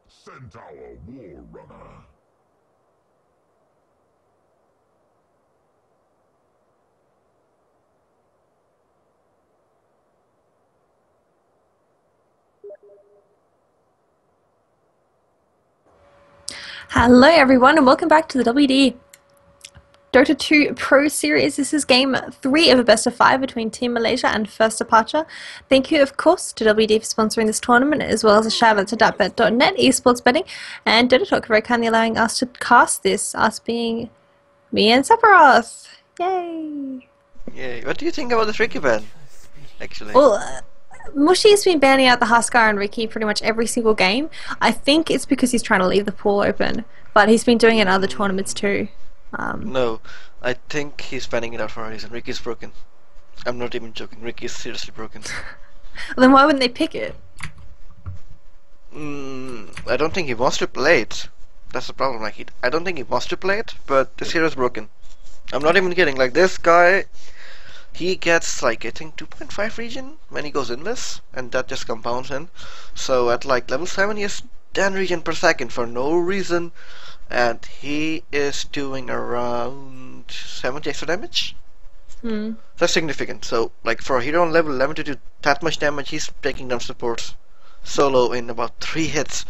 Centaur War Runner. Hello everyone and welcome back to the WD Dota 2 Pro Series. This is game 3 of a best of 5 between Team Malaysia and First Departure. Thank you of course to WD for sponsoring this tournament, as well as a shout out to datbet.net, esports betting, and Dota Talk for very kindly allowing us to cast this, us being me and Sephiroth. Yay! Yay. What do you think about the tricky ban, actually? Well, Mushi's been banning out the Huskar and Ricky pretty much every single game. I think it's because he's trying to leave the pool open, but he's been doing it in other tournaments too. No, I think he's banning it out for a reason. Ricky's broken. I'm not even joking. Ricky's seriously broken. Well, then why wouldn't they pick it? I don't think he wants to play it. That's the problem. Like, I don't think he wants to play it, but this hero is broken. I'm not even kidding. Like, this guy, he gets like I think 2.5 regen when he goes invis, and that just compounds in. So at like level 7 he has 10 regen per second for no reason, and he is doing around 70 extra damage. That's significant. So like for a hero on level 11 to do that much damage, he's taking down supports solo in about 3 hits.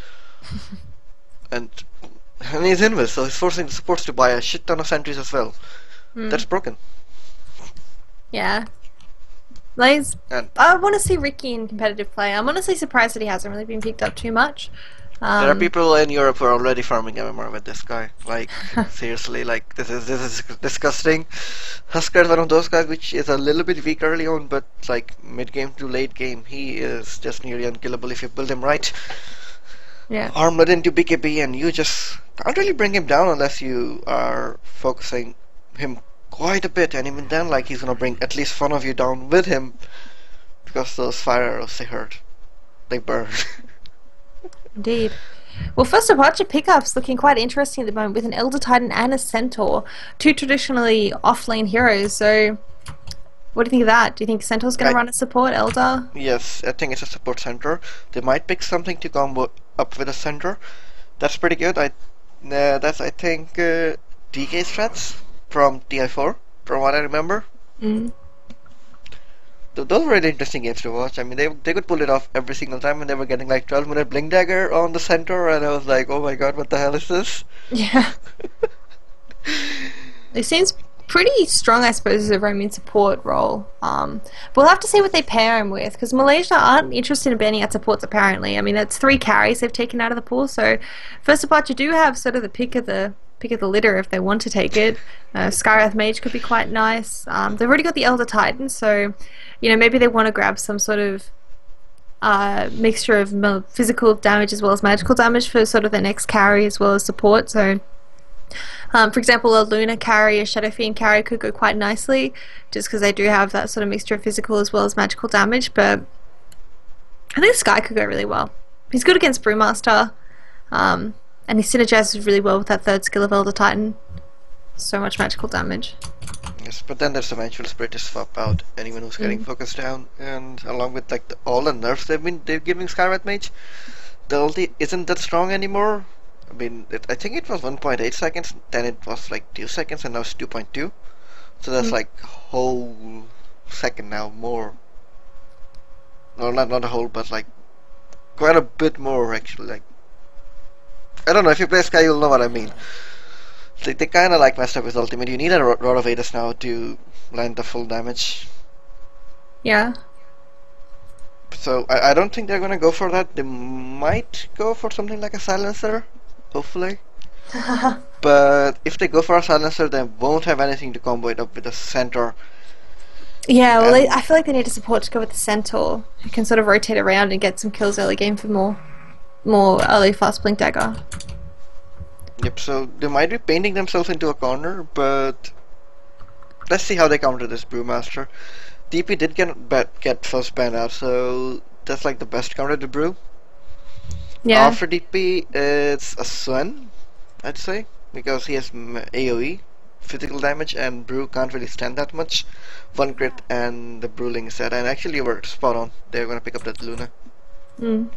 and he's invis, so he's forcing the supports to buy a shit ton of sentries as well. That's broken. Yeah. Like, And I want to see Ricky in competitive play. I'm honestly surprised that he hasn't really been picked up too much. there are people in Europe who are already farming MMR with this guy. Like, seriously, like this is disgusting. Husker is one of those guys which is a little bit weak early on, but like mid game to late game, he is just nearly unkillable if you build him right. Yeah. Armlet into BKB, and you just can't really bring him down unless you are focusing him quite a bit, and even then, like, he's gonna bring at least one of you down with him, because those fire arrows, they hurt. They burn. Indeed. Well, First Departure pickups looking quite interesting at the moment with an Elder Titan and a Centaur, two traditionally off-lane heroes. So, what do you think of that? Do you think Centaur's going to run a support Elder? Yes, I think it's a support center. They might pick something to combo up with a center. That's pretty good. That's I think DK threats from TI4, from what I remember. Those were really interesting games to watch. I mean, they could pull it off every single time, and they were getting like 12-minute Blink Dagger on the center, and I was like, oh my god, what the hell is this? Yeah. It seems pretty strong, I suppose, as a roaming support role. We'll have to see what they pair him with, because Malaysia aren't interested in banning out supports apparently. I mean, it's 3 carries they've taken out of the pool, so First Departure do have sort of the pick of the litter if they want to take it. Skywrath Mage could be quite nice. They've already got the Elder Titan, so you know, maybe they want to grab some sort of mixture of physical damage as well as magical damage for sort of their next carry as well as support. So for example, a Luna carry, a Shadow Fiend carry could go quite nicely, just because they do have that sort of mixture of physical as well as magical damage. But I think Sky could go really well. He's good against Brewmaster, and he synergizes really well with that third skill of Elder Titan. So much magical damage. Yes, but then there's eventual spirit to swap out anyone who's getting focused down, and along with like all the nerfs they're giving Skywrath Mage, the ulti isn't that strong anymore. I mean, I think it was 1.8 seconds, then it was like 2 seconds, and now it's 2.2. So that's like a whole second now more. No, not a whole, but like quite a bit more actually. Like, I don't know, if you play Sky, you'll know what I mean. They kind of like messed up with ultimate. You need a Rod of Aegis now to land the full damage. Yeah. So I don't think they're gonna go for that. They might go for something like a silencer, hopefully. But if they go for a silencer, they won't have anything to combo it up with a centaur. Yeah, well, I feel like they need a support to go with the Centaur, who can sort of rotate around and get some kills early game for more early fast blink dagger. Yep, so they might be painting themselves into a corner, but let's see how they counter this Brewmaster. DP did get first ban out, so that's like the best counter to Brew. Yeah. After DP, it's a Swen, I'd say, because he has AoE, physical damage, and Brew can't really stand that much. One crit and the Bruling set, and actually you were spot on. They're gonna pick up that Luna. Mm.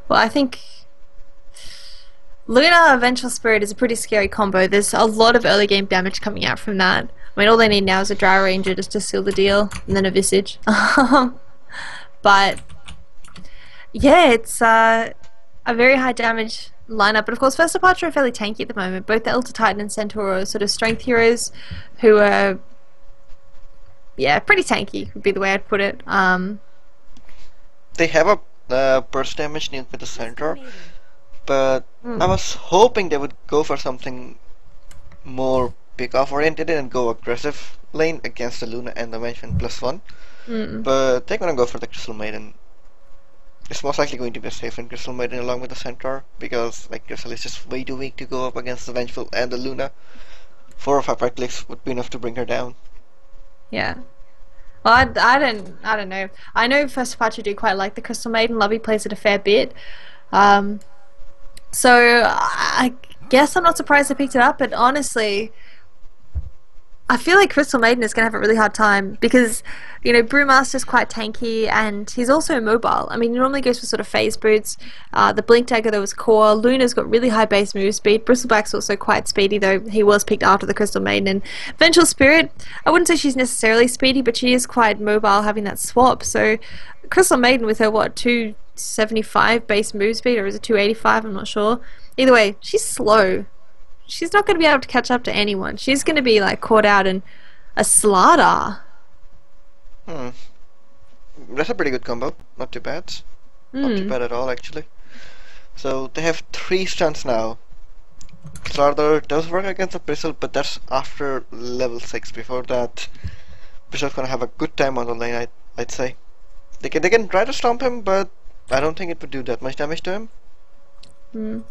Well, I think Luna Vengeful Spirit is a pretty scary combo. There's a lot of early game damage coming out from that. I mean, all they need now is a Dry Ranger just to seal the deal, and then a Visage. But yeah, it's a very high damage lineup. But of course, First Departure are fairly tanky at the moment. Both the Elder Titan and Centaur are sort of strength heroes who are, yeah, pretty tanky would be the way I'd put it. They have a burst damage near with the Centaur, but I was hoping they would go for something more pick-off oriented and go aggressive lane against the Luna and the Vengeful +1. But they're gonna go for the Crystal Maiden. It's most likely going to be a safe in Crystal Maiden along with the Centaur, because like Crystal is just way too weak to go up against the Vengeful and the Luna. 4 or 5 right clicks would be enough to bring her down. Yeah. Well, I don't know. I know First Departure do quite like the Crystal Maiden. Lovey plays it a fair bit. So I guess I'm not surprised they picked it up, but honestly, I feel like Crystal Maiden is going to have a really hard time because, you know, Brewmaster's quite tanky and he's also mobile. I mean, he normally goes for sort of phase boots. The Blink Dagger, though, was core. Luna's got really high base move speed. Bristleback's also quite speedy, though he was picked after the Crystal Maiden. And Vengeful Spirit, I wouldn't say she's necessarily speedy, but she is quite mobile, having that swap. So Crystal Maiden with her, what, 275 base move speed, or is it 285? I'm not sure. Either way, she's slow. She's not going to be able to catch up to anyone. She's going to be like caught out in a slaughter. That's a pretty good combo. Not too bad. Not too bad at all, actually. So they have 3 stunts now. Slaughter does work against the Bristle, but that's after level 6. Before that, Bristle's gonna have a good time on the lane, I'd say. They can try to stomp him, but I don't think it would do that much damage to him.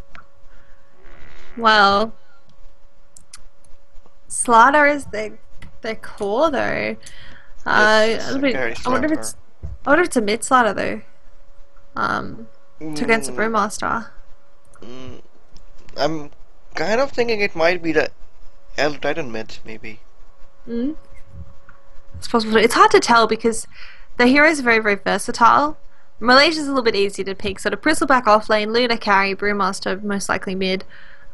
Well, Slaughter is their core though. Yes, I wonder if it's a mid Slaughter though. To against the Brewmaster. I'm kind of thinking it might be the Elder Titan mid, maybe. It's possible. It's hard to tell because the heroes are very, very versatile. Malaysia's a little bit easier to pick. Sort of Bristleback off lane, Luna carry, Brewmaster most likely mid.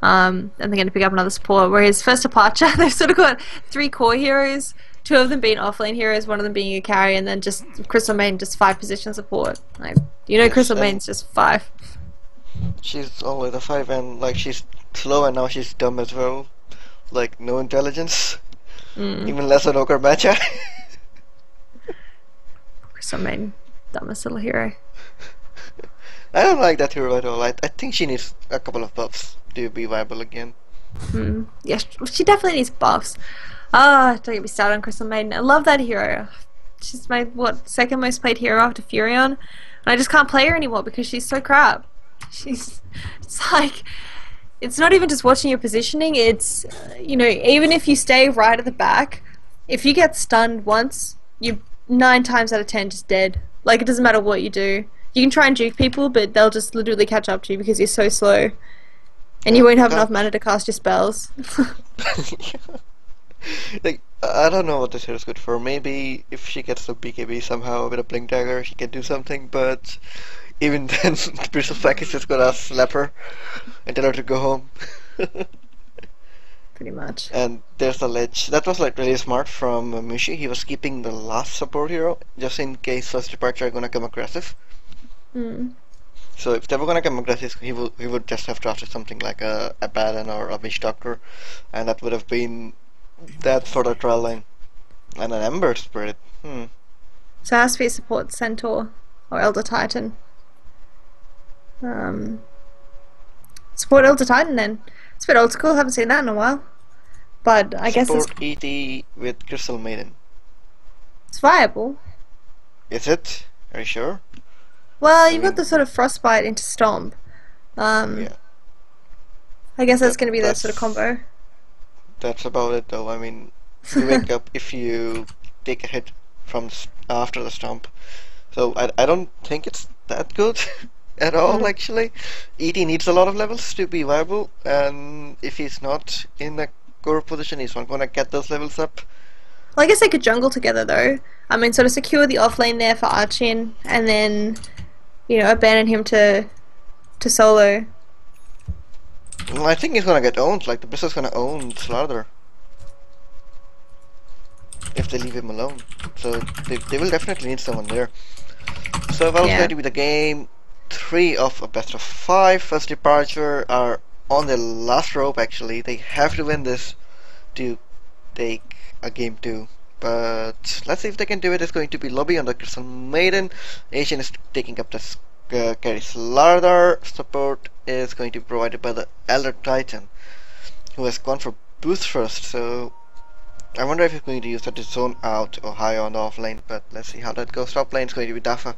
And they're going to pick up another support. Whereas First Departure, they've sort of got 3 core heroes, 2 of them being offlane heroes, 1 of them being a carry, and then just Crystal Maiden, just 5 position support. Like, you know, Crystal Maiden's just 5. She's always a 5, and like she's slow, and now she's dumb as well. Like no intelligence, even less an Ogre matcha. Crystal Maiden, dumbest little hero. I don't like that hero at all. I think she needs a couple of buffs to be viable again. Yes, she definitely needs buffs. Don't get me started on Crystal Maiden. I love that hero. She's my, second most played hero after Furion. And I just can't play her anymore because she's so crap. It's like, it's not even just watching your positioning, it's, you know, even if you stay right at the back, if you get stunned once, you're 9 times out of 10 just dead. Like, it doesn't matter what you do. You can try and juke people, but they'll just literally catch up to you because you're so slow. And you won't have enough mana to cast your spells. Like, I don't know what this hero is good for. Maybe if she gets the BKB somehow with a Blink Dagger, she can do something, but even then, Bristleback is just gonna slap her and tell her to go home. Pretty much. And there's the ledge. That was like really smart from Mushi. He was keeping the last support hero, just in case First Departure are gonna come aggressive. So if they were gonna come aggressive, he would just have drafted something like a Baron or a Witch Doctor, and that would have been that for the trial line. And an Ember Spirit. So how speed support Centaur or Elder Titan? Support Elder Titan then. It's a bit old school, haven't seen that in a while. But I guess support ET with Crystal Maiden. It's viable. Is it? Are you sure? Well, you've got the sort of Frostbite into Stomp. Yeah. I guess that's going to be the sort of combo. That's about it though. I mean, you wake up if you take a hit from after the Stomp. So I don't think it's that good. at all, actually. ET needs a lot of levels to be viable, and if he's not in a core position, he's not gonna get those levels up. Well, I guess they could jungle together though. I mean, sort of secure the offlane there for Archin, and then, you know, abandon him to solo. Well, I think he's gonna get owned, like the Blizzard's gonna own Slaughter. If they leave him alone. So they will definitely need someone there. So that was Yeah. going to be the game 3 of a best of 5. First Departure are on the last rope actually. They have to win this to take a game 2. But let's see if they can do it. It's going to be Lobby on the Crystal Maiden. Asian is taking up the carry Slardar. Support is going to be provided by the Elder Titan, who has gone for boost first. So I wonder if he's going to use that to zone out Ohio on the off lane, but let's see how that goes. Top lane is going to be Dafa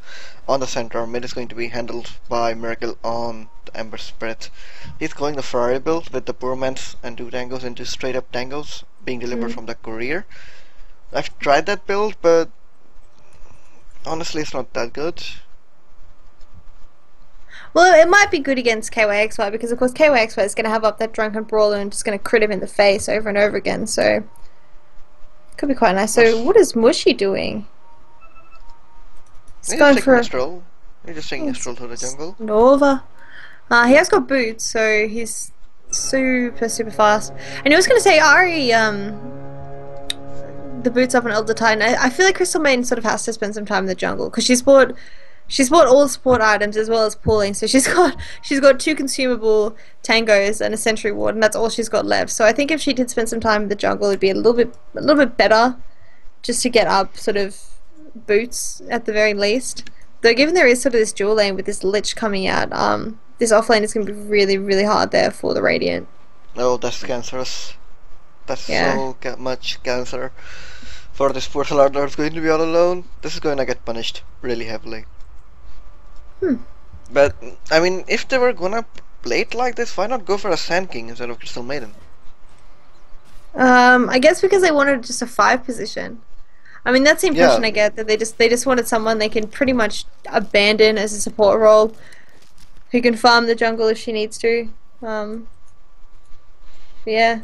on the center. Mid is going to be handled by Miracle on the Ember Spirit. He's going the Ferrari build with the poor man's and 2 tangos into straight up tangos being delivered from the courier. I've tried that build, but honestly it's not that good. Well, it might be good against KYXY because, of course, KYXY is going to have up that drunken brawler and just going to crit him in the face over and over again. So, could be quite nice. So, what is Mushy doing? He's going for a stroll. He's just taking a stroll through the jungle. Nova. He has got boots, so he's super fast. And I was going to say, Ari, the boots up on Elder Titan. I feel like Crystal Maiden sort of has to spend some time in the jungle because she's bought all the support items as well as pooling. So she's got 2 consumable tangos and a sentry ward, and that's all she's got left. So I think if she did spend some time in the jungle, it'd be a little bit better, just to get up sort of boots at the very least. Though given there is sort of this dual lane with this Lich coming out, this offlane is going to be really hard there for the Radiant. Oh, that's cancerous. That's so much cancer. For this poor Salar that's going to be all alone, this is going to get punished really heavily. But, I mean, if they were gonna play it like this, why not go for a Sand King instead of Crystal Maiden? I guess because they wanted just a 5 position. I mean, that's the impression I get, that they just wanted someone they can pretty much abandon as a support role, who can farm the jungle if she needs to. Yeah.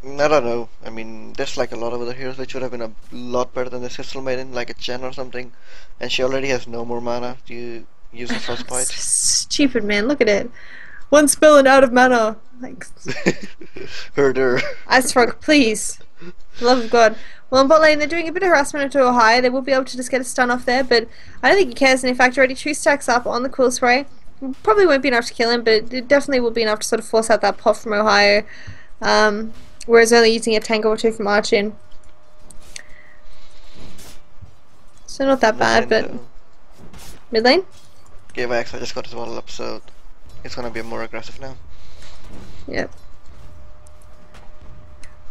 I don't know. I mean, there's like a lot of other heroes which would have been a lot better than this Crystal Maiden, like a Chen or something, and she already has no more mana to use the first bite. Stupid, man, look at it. 1 spell and out of mana. Like, Herder. Ice Frog, please. Love of God. Well, in bot lane, they're doing a bit of harassment into Ohio. They will be able to just get a stun off there, but I don't think he cares, and in fact, already 2 stacks up on the Quill Spray. Probably won't be enough to kill him, but it definitely will be enough to sort of force out that pop from Ohio. Whereas only using a tango or 2 from Archin. So not that bad, but... Mid lane? Yeah, but I just got his model up, so it's gonna be more aggressive now. Yep.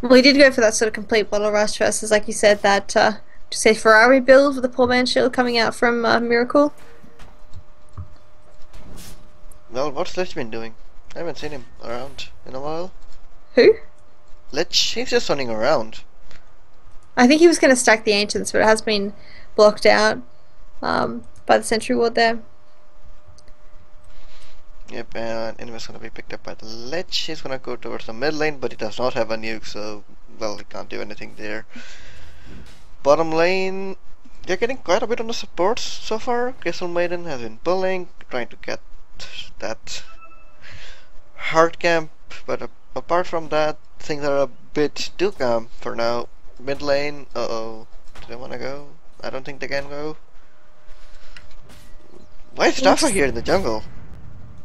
Well, he did go for that sort of complete bottle rush versus, like you said, that, just say Ferrari build with the poor man's shield coming out from Miracle. Well, what's Lich been doing? I haven't seen him around in a while. Who? Lich, he's just running around. I think he was going to stack the Ancients, but it has been blocked out by the Sentry Ward there. Yep, and Enemy's gonna be picked up by the Lich. He's gonna go towards the mid lane, but he does not have a nuke, so, well, he can't do anything there. Bottom lane, they're getting quite a bit on the supports so far. Crystal Maiden has been pulling, trying to get that hard camp, but apart from that, things are a bit too calm for now. Mid lane, do they wanna go? I don't think they can go. Why is Dafa here in the jungle?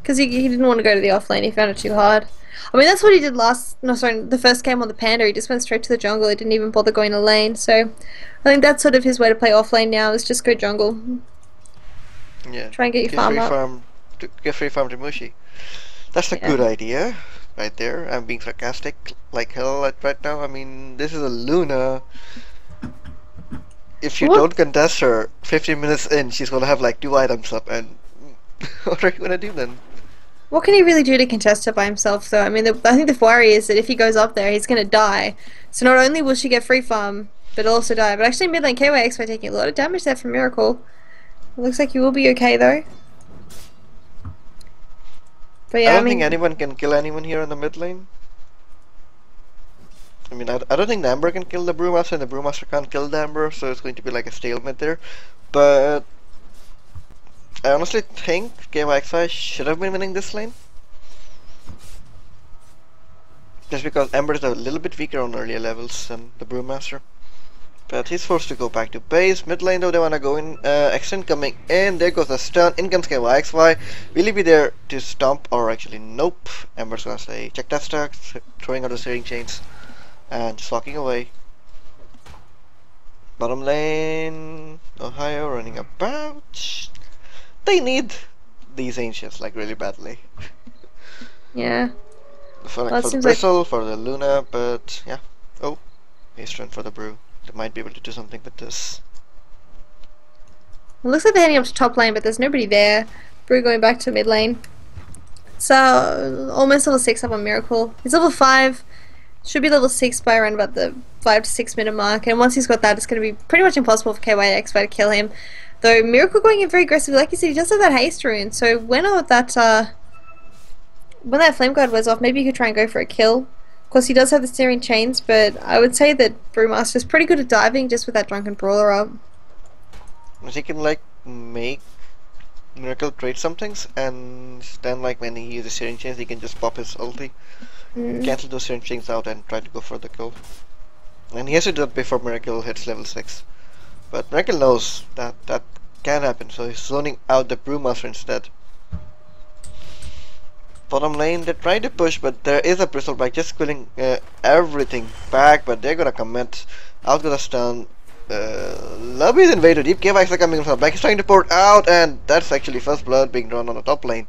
Because he didn't want to go to the offlane, he found it too hard. I mean, that's what he did the first game on the Panda. He just went straight to the jungle, he didn't even bother going to lane, so I think that's sort of his way to play offlane now, is just go jungle. Yeah. Try and get your farm up. Get free farm to Mushi. That's a good idea, right there. I'm being sarcastic like hell right now. I mean, this is a Luna. If you don't contest her 15 minutes in, she's gonna have like 2 items up, and what are you gonna do then? What can he really do to contest her by himself, though? I mean, I think the worry is that if he goes up there, he's going to die. So not only will she get free farm, but also die. But actually, mid lane KYX by taking a lot of damage there from Miracle. It looks like you will be okay, though. But I yeah, I don't think mean, anyone can kill anyone here in the mid lane. I mean, I don't think the Ember can kill the Brewmaster, and the Brewmaster can't kill the Ember, so it's going to be like a stalemate there. But I honestly think KYXI should have been winning this lane. Just because Ember is a little bit weaker on earlier levels than the Brewmaster. But he's forced to go back to base. Mid lane though, they wanna go in. Extend coming in. There goes the stun. In comes KYXY. Will he be there to stomp? Or actually, nope. Ember's gonna say, check that stack. Throwing out the steering chains. And just walking away. Bottom lane. Ohio running about. They need these ancients like really badly. yeah. For, Well, it for the seems like Bristle, for the Luna, but yeah. Oh, he's trying for the Brew. They might be able to do something with this. it looks like they're heading up to top lane, but there's nobody there. Brew going back to mid lane. So almost level 6 up on Miracle. He's level 5. Should be level 6 by around about the 5 to 6 minute mark. And once he's got that, it's going to be pretty much impossible for KYXY to kill him. Though Miracle going in very aggressively, like you said, he does have that haste rune. So when that flame guard wears off, maybe you could try and go for a kill. Of course, he does have the steering chains, but I would say that Brewmaster's pretty good at diving just with that Drunken Brawler up. He can like make Miracle trade some things, and then like when he uses steering chains, he can just pop his ulti, cancel those steering chains out, and try to go for the kill. And he has to do that before Miracle hits level 6. But Miracle knows that that can happen, so he's zoning out the Brewmaster instead. Bottom lane, they're trying to push, but there is a Bristleback just killing everything back, but they're gonna commit. Out goes a stun. Lobby is in way too deep. KYXI coming from the back. He's trying to port out, and that's actually first blood being drawn on the top lane.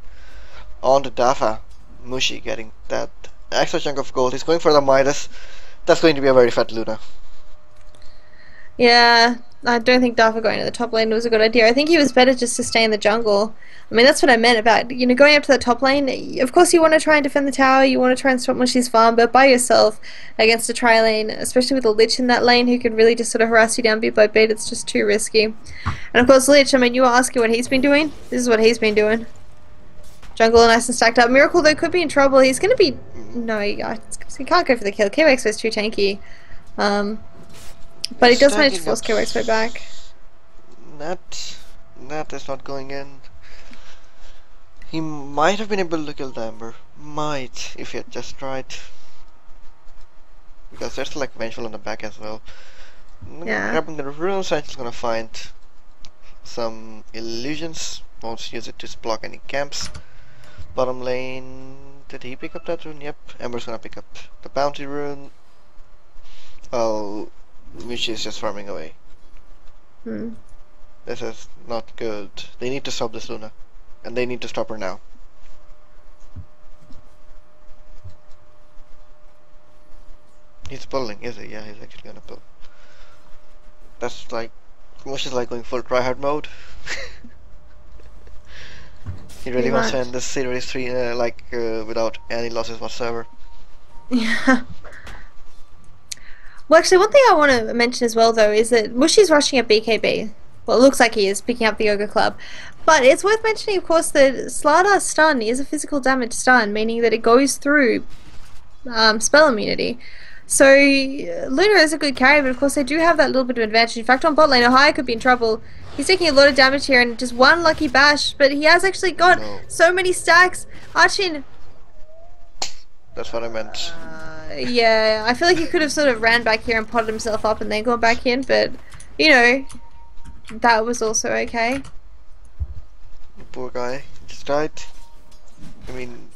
On to Dafa. Mushi getting that extra chunk of gold. He's going for the Midas. That's going to be a very fat Luna. Yeah, I don't think Dafa going to the top lane was a good idea. I think he was better just to stay in the jungle. I mean, that's what I meant about, going up to the top lane. Of course, you want to try and defend the tower, you want to try and stop Mushi's farm, but by yourself against a tri lane, especially with a Lich in that lane who can really just sort of harass you down bit by bit, it's just too risky. And of course, Lich, I mean, you were asking what he's been doing. This is what he's been doing. Jungle nice and stacked up. Miracle, though, could be in trouble. He's going to be... No, he can't go for the kill. KYXY is too tanky. But he does manage to force KYXY back. That is not going in. He might have been able to kill the Ember. Might, if he had just tried. Because there's like Vengeful on the back as well. Yeah. Grabbing the runes, I'm just gonna find some illusions. Won't use it to block any camps. Bottom lane, did he pick up that rune? Yep. Ember's gonna pick up the bounty rune. Oh, Michi is just farming away. This is not good. They need to stop this Luna. And they need to stop her now. He's pulling, is he? Yeah, he's actually gonna pull. That's like... Mush is like going full tryhard mode. He really wants to end this series 3 without any losses whatsoever. Yeah. Well, actually, one thing I want to mention as well, though, is that Mushi's rushing at BKB. Well, it looks like he is, picking up the Yoga Club. But it's worth mentioning, of course, that Slardar's stun is a physical damage stun, meaning that it goes through spell immunity. So, Luna is a good carry, but of course they do have that little bit of advantage. In fact, on bot lane, Ohio could be in trouble. He's taking a lot of damage here, and just one lucky bash, but he has actually got so many stacks. Archin... That's what I meant. Yeah, I feel like he could have sort of ran back here and potted himself up and then gone back in, but, that was also okay. Poor guy, just died. I mean...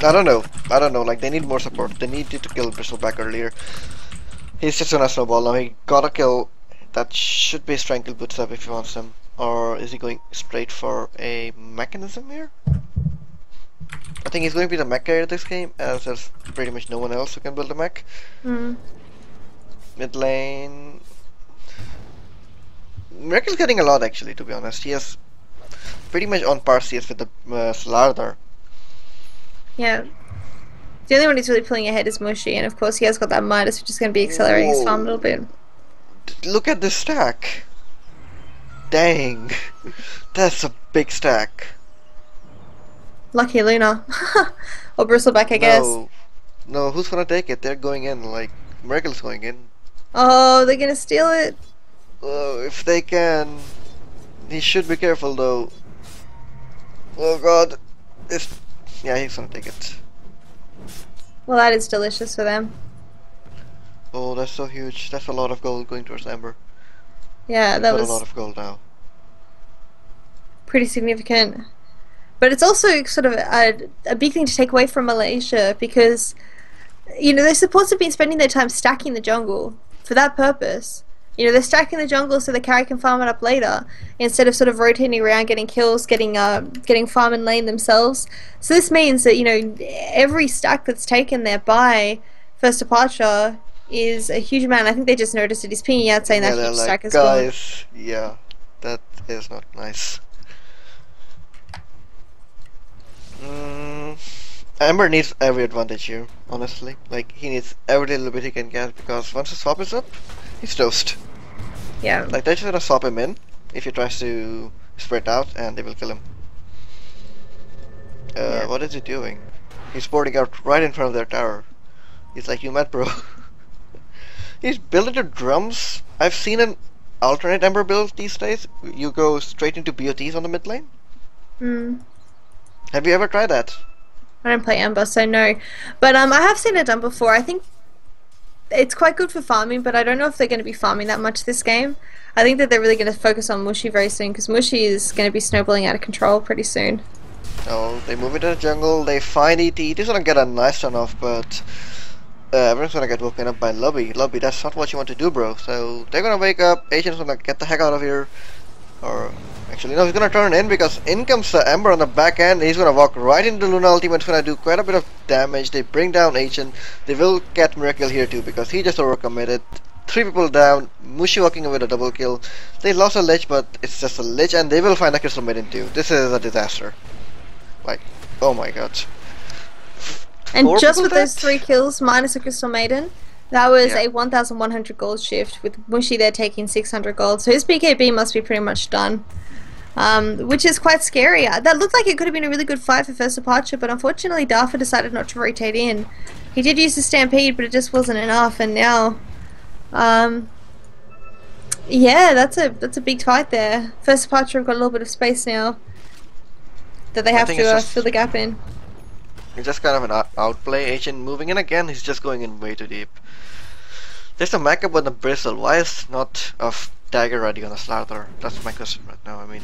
I don't know, like they need more support. They needed to kill Bristleback earlier. He's just gonna snowball now. He got a kill. That should be Strangle Boots up if he wants them. Or is he going straight for a mechanism here? I think he's going to be the mech carrier this game, as there's pretty much no one else who can build a mech. Mid lane... Miracle's getting a lot actually, to be honest. He is pretty much on par CS with the Slardar. Yeah. The only one he's really pulling ahead is Mushi, and of course he has got that Midas, which is going to be accelerating his farm a little bit. Look at this stack! Dang! That's a big stack. Lucky Luna. Or Bristleback, I guess. No, no, who's gonna take it? They're going in, like, Miracle's going in. Oh, they're gonna steal it. Oh, if they can. He should be careful though. Oh god. If yeah, he's gonna take it. Well, that is delicious for them. Oh, that's so huge. That's a lot of gold going towards Ember. Yeah, He's that got a lot was of gold now. pretty significant. But it's also sort of a big thing to take away from Malaysia because, you know, their supports have been spending their time stacking the jungle for that purpose. You know, they're stacking the jungle so the carry can farm it up later instead of sort of rotating around, getting kills, getting farm and lane themselves. So this means that, you know, every stack that's taken there by First Departure is a huge amount. I think they just noticed it. He's pinging out saying Yeah, that they're huge like, stack is gone. guys, yeah, that is not nice. Mm, Ember needs every advantage here, honestly. Like, he needs every little bit he can get because once the swap is up, he's toast. Yeah. Like, they're just gonna swap him in if he tries to spread out and they will kill him. Yeah. What is he doing? He's boarding out right in front of their tower. He's like, you mad, bro? He's building the drums. I've seen an alternate Ember build these days. You go straight into BOTs on the mid lane. Hmm. Have you ever tried that? I don't play Ember, so no. But I have seen it done before. I think it's quite good for farming, but I don't know if they're going to be farming that much this game. I think that they're really going to focus on Mushy very soon, because Mushy is going to be snowballing out of control pretty soon. Oh, they move into the jungle, they find ET. He's gonna get a nice turn off, but everyone's gonna get woken up by Lobby. Lobby, that's not what you want to do, bro. So they're gonna wake up, Agent's gonna get the heck out of here. Or, actually, no, he's gonna turn in because in comes the Ember on the back end. He's gonna walk right into Luna ultimate. It's gonna do quite a bit of damage. They bring down Agent. They will get Miracle here too because he just overcommitted. 3 people down, Mushi walking away with a double kill. They lost a lich, but it's just a lich, and they will find a Crystal Maiden too. This is a disaster. Like, oh my god. And 4 just people with those dead? 3 kills, minus a Crystal Maiden, that was Yeah. a 1,100 gold shift, with Mushy there taking 600 gold. So his BKB must be pretty much done. Which is quite scary. That looked like it could have been a really good fight for First Departure, but unfortunately Darfa decided not to rotate in. He did use the Stampede, but it just wasn't enough, and now... yeah, that's a big fight there. First Departure have got a little bit of space now that they I have think to it's just- fill the gap in. It's just kind of an outplay. Agent moving in again, he's just going in way too deep. There's a backup on the bristle. Why is not a dagger ready on a Slaughter? That's my question right now. I mean,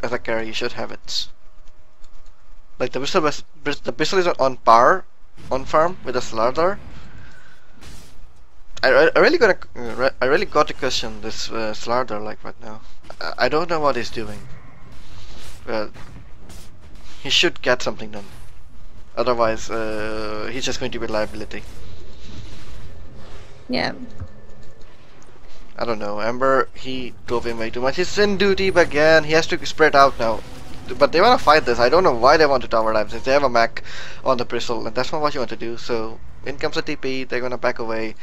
as a carry, you should have it. Like the bristle is on par, on farm with the Slaughter. I really got to question this Slaughter like right now. I don't know what he's doing. Well, he should get something done. Otherwise, he's just going to be a liability. Yeah. I don't know. Ember, he drove him way too much. He's in duty again. He has to spread out now. But they want to fight this. I don't know why they want to tower dive since they have a mech on the bristle, and that's not what you want to do. So in comes the TP. They're gonna back away.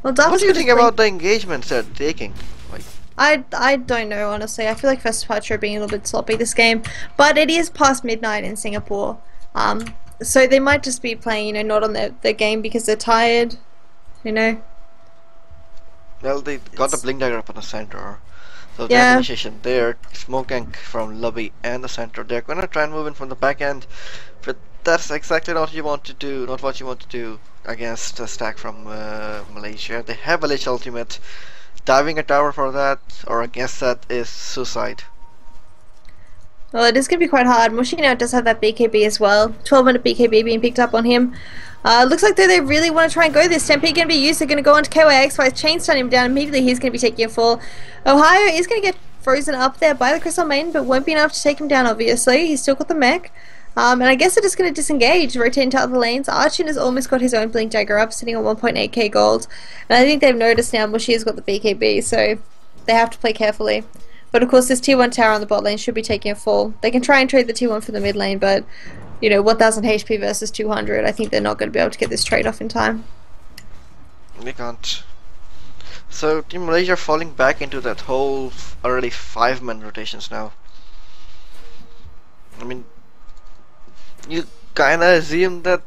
Well, What Darfa's do you got think his about the engagements they're taking? Like, I don't know, honestly. I feel like First Departure are being a little bit sloppy this game, but it is past midnight in Singapore, so they might just be playing, you know, not on their game because they're tired, you know. well, they got the blink dagger up on the center, so they Yeah. have initiation there. Smoke gank from lobby and the center. They're gonna try and move in from the back end, but that's exactly not what you want to do. Not what you want to do against a stack from Malaysia. They have a lich ultimate. Diving a tower for that or against that is suicide. Well, it is going to be quite hard. Mushy now does have that BKB as well. 12-minute BKB being picked up on him. Looks like they really want to try and go this. Stampede going to be used. They're going to go on to KYX. Chain stun him down. Immediately he's going to be taking a fall. Ohio is going to get frozen up there by the Crystal Maiden, but won't be enough to take him down, obviously. He's still got the mech. And I guess they're just going to disengage, rotate into other lanes. Archin has almost got his own Blink Dagger up, sitting on 1.8k gold. And I think they've noticed now Mushy has got the BKB, so they have to play carefully. But of course this tier 1 tower on the bot lane should be taking a fall. They can try and trade the tier 1 for the mid lane, but, you know, 1000 HP versus 200, I think they're not going to be able to get this trade off in time. They can't. So Team Malaysia falling back into that whole already 5-man rotations now. I mean, you kinda assume that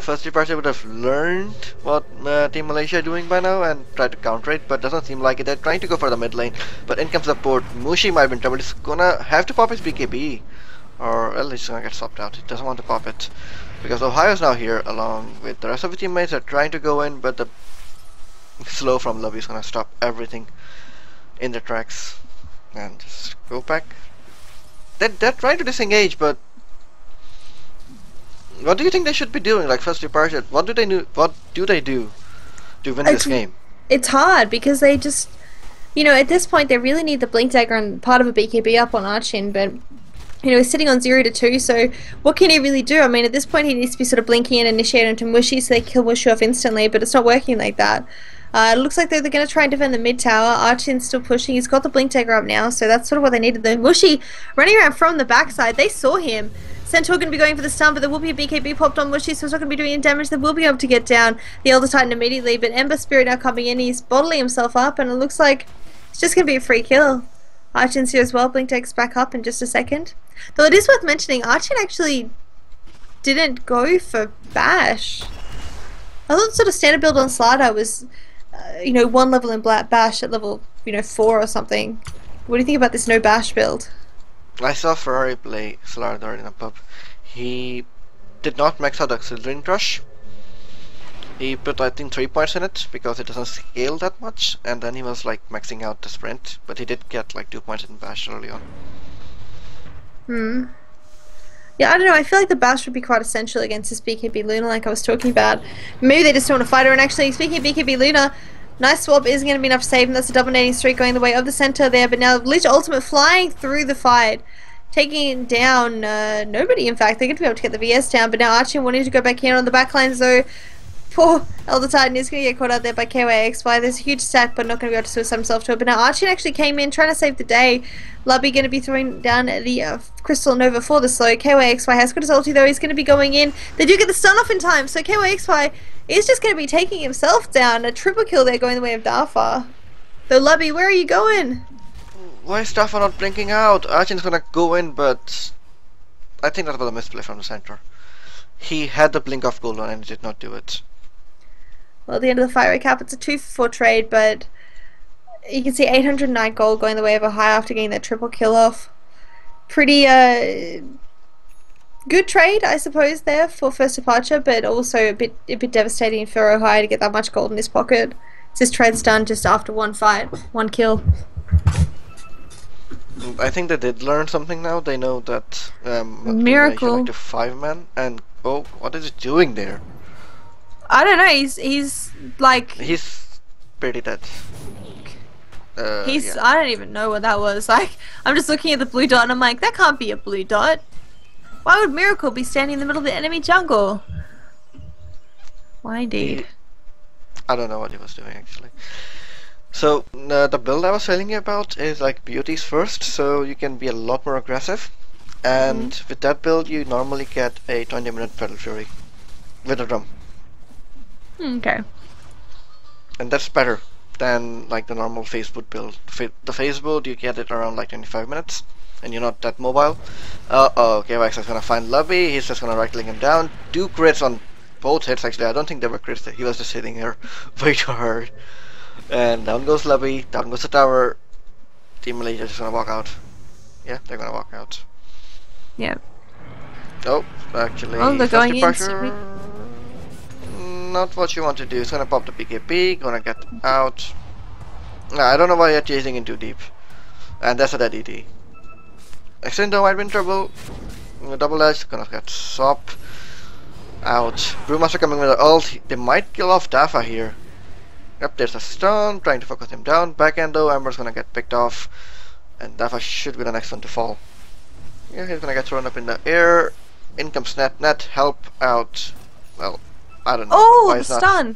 First Departure would have learned what Team Malaysia are doing by now and try to counter it, but doesn't seem like it. They're trying to go for the mid lane, but in comes the port. Mushi might be in trouble. He's gonna have to pop his BKB, or well, he's gonna get swapped out. He doesn't want to pop it because Ohio's now here along with the rest of the teammates are trying to go in, but the slow from Lobby is gonna stop everything in their tracks and just go back. They're trying to disengage, but what do you think they should be doing? Like First Departure, what do they do? What do they do to win this game? It's hard because they just, at this point they really need the blink dagger and part of a BKB up on Archin, but he's sitting on 0-2, so what can he really do? I mean, at this point he needs to be sort of blinking and initiating into Mushi so they kill Mushi off instantly, but it's not working like that. It looks like they're going to try and defend the mid tower. Archin's still pushing. He's got the blink dagger up now, so that's sort of what they needed. The Mushi running around from the backside. They saw him. Centaur going to be going for the stun, but there will be a BKB popped on Mushi, so it's not going to be doing any damage. They will be able to get down the Elder Titan immediately, but Ember Spirit now coming in. He's bottling himself up, and it looks like it's just going to be a free kill. Archin's here as well. Blink dagger's back up in just a second. Though it is worth mentioning, Archin actually didn't go for Bash. I thought sort of standard build on Slider was, one level in Bash at level, 4 or something. What do you think about this no Bash build? I saw Ferrari play Slider in a pub. He did not max out the Auxiliary Rush. He put, I think, 3 points in it because it doesn't scale that much, and then he was like maxing out the sprint, but he did get like 2 points in Bash early on. Yeah, I don't know, I feel like the Bash would be quite essential against this BKB Luna like I was talking about. Maybe they just don't want to fight her, and actually, speaking of BKB Luna, nice swap isn't going to be enough to save him. That's a dominating streak going the way of the center there, but now Lich Ultimate flying through the fight, taking down nobody, in fact. They're going to be able to get the VS down, but now Archie wanting to go back in on the backline, so poor Elder Titan is going to get caught out there by KYXY. There's a huge stack, but not going to be able to suicide himself to it. But now Archie actually came in trying to save the day. Lubby going to be throwing down the Crystal Nova for the slow. KYXY has got his ulti though. He's going to be going in. They do get the stun off in time, so KYXY is just going to be taking himself down. A triple kill there going the way of Darfar. Though Lubby, where are you going? Why is Darfar not blinking out? Archin's going to go in, but I think that was a misplay from the center. He had the blink off gold on and he did not do it. Well, at the end of the fight recap, it's a 2-for-4 trade, but you can see 809 gold going the way of a high after getting that triple kill off. Pretty good trade, I suppose, there for First Departure, but also a bit devastating for Ohio to get that much gold in his pocket. This trade's done just after one fight, one kill. I think they did learn something now. They know that Miracle like to 5-man, and oh, what is he doing there? I don't know. He's like pretty dead. Yeah. I don't even know what that was. Like, I'm just looking at the blue dot and I'm like, that can't be a blue dot. Why would Miracle be standing in the middle of the enemy jungle? Why indeed? I don't know what he was doing actually. So the build I was telling you about is like beauties first, so you can be a lot more aggressive. And with that build, you normally get a 20-minute Fatal Fury with a drum. Okay. And that's better than like the normal phase boot build. The phase boot, you get it around like 25 minutes, and you're not that mobile. Okay, Wax is gonna find Lubby. He's just gonna right-click him down. 2 crits on both hits actually. I don't think they were crits. He was just hitting her way too hard. And down goes Lubby. Down goes the tower. Team Malaysia just gonna walk out. Yeah, they're gonna walk out. Yeah. Oh, actually, oh, they're going in. Not what you want to do. It's gonna pop the PKP, gonna get out. I don't know why you're chasing in too deep. And that's a dead ED. Extendo might be in trouble. Double edge, gonna get sop. Out. Brewmaster coming with an ult. They might kill off Dafa here. Yep, there's a stun, trying to focus him down. Back end though, Ember's gonna get picked off. And Dafa should be the next one to fall. Yeah, he's gonna get thrown up in the air. In comes Net, help out. Well, I don't know. Oh, the stun!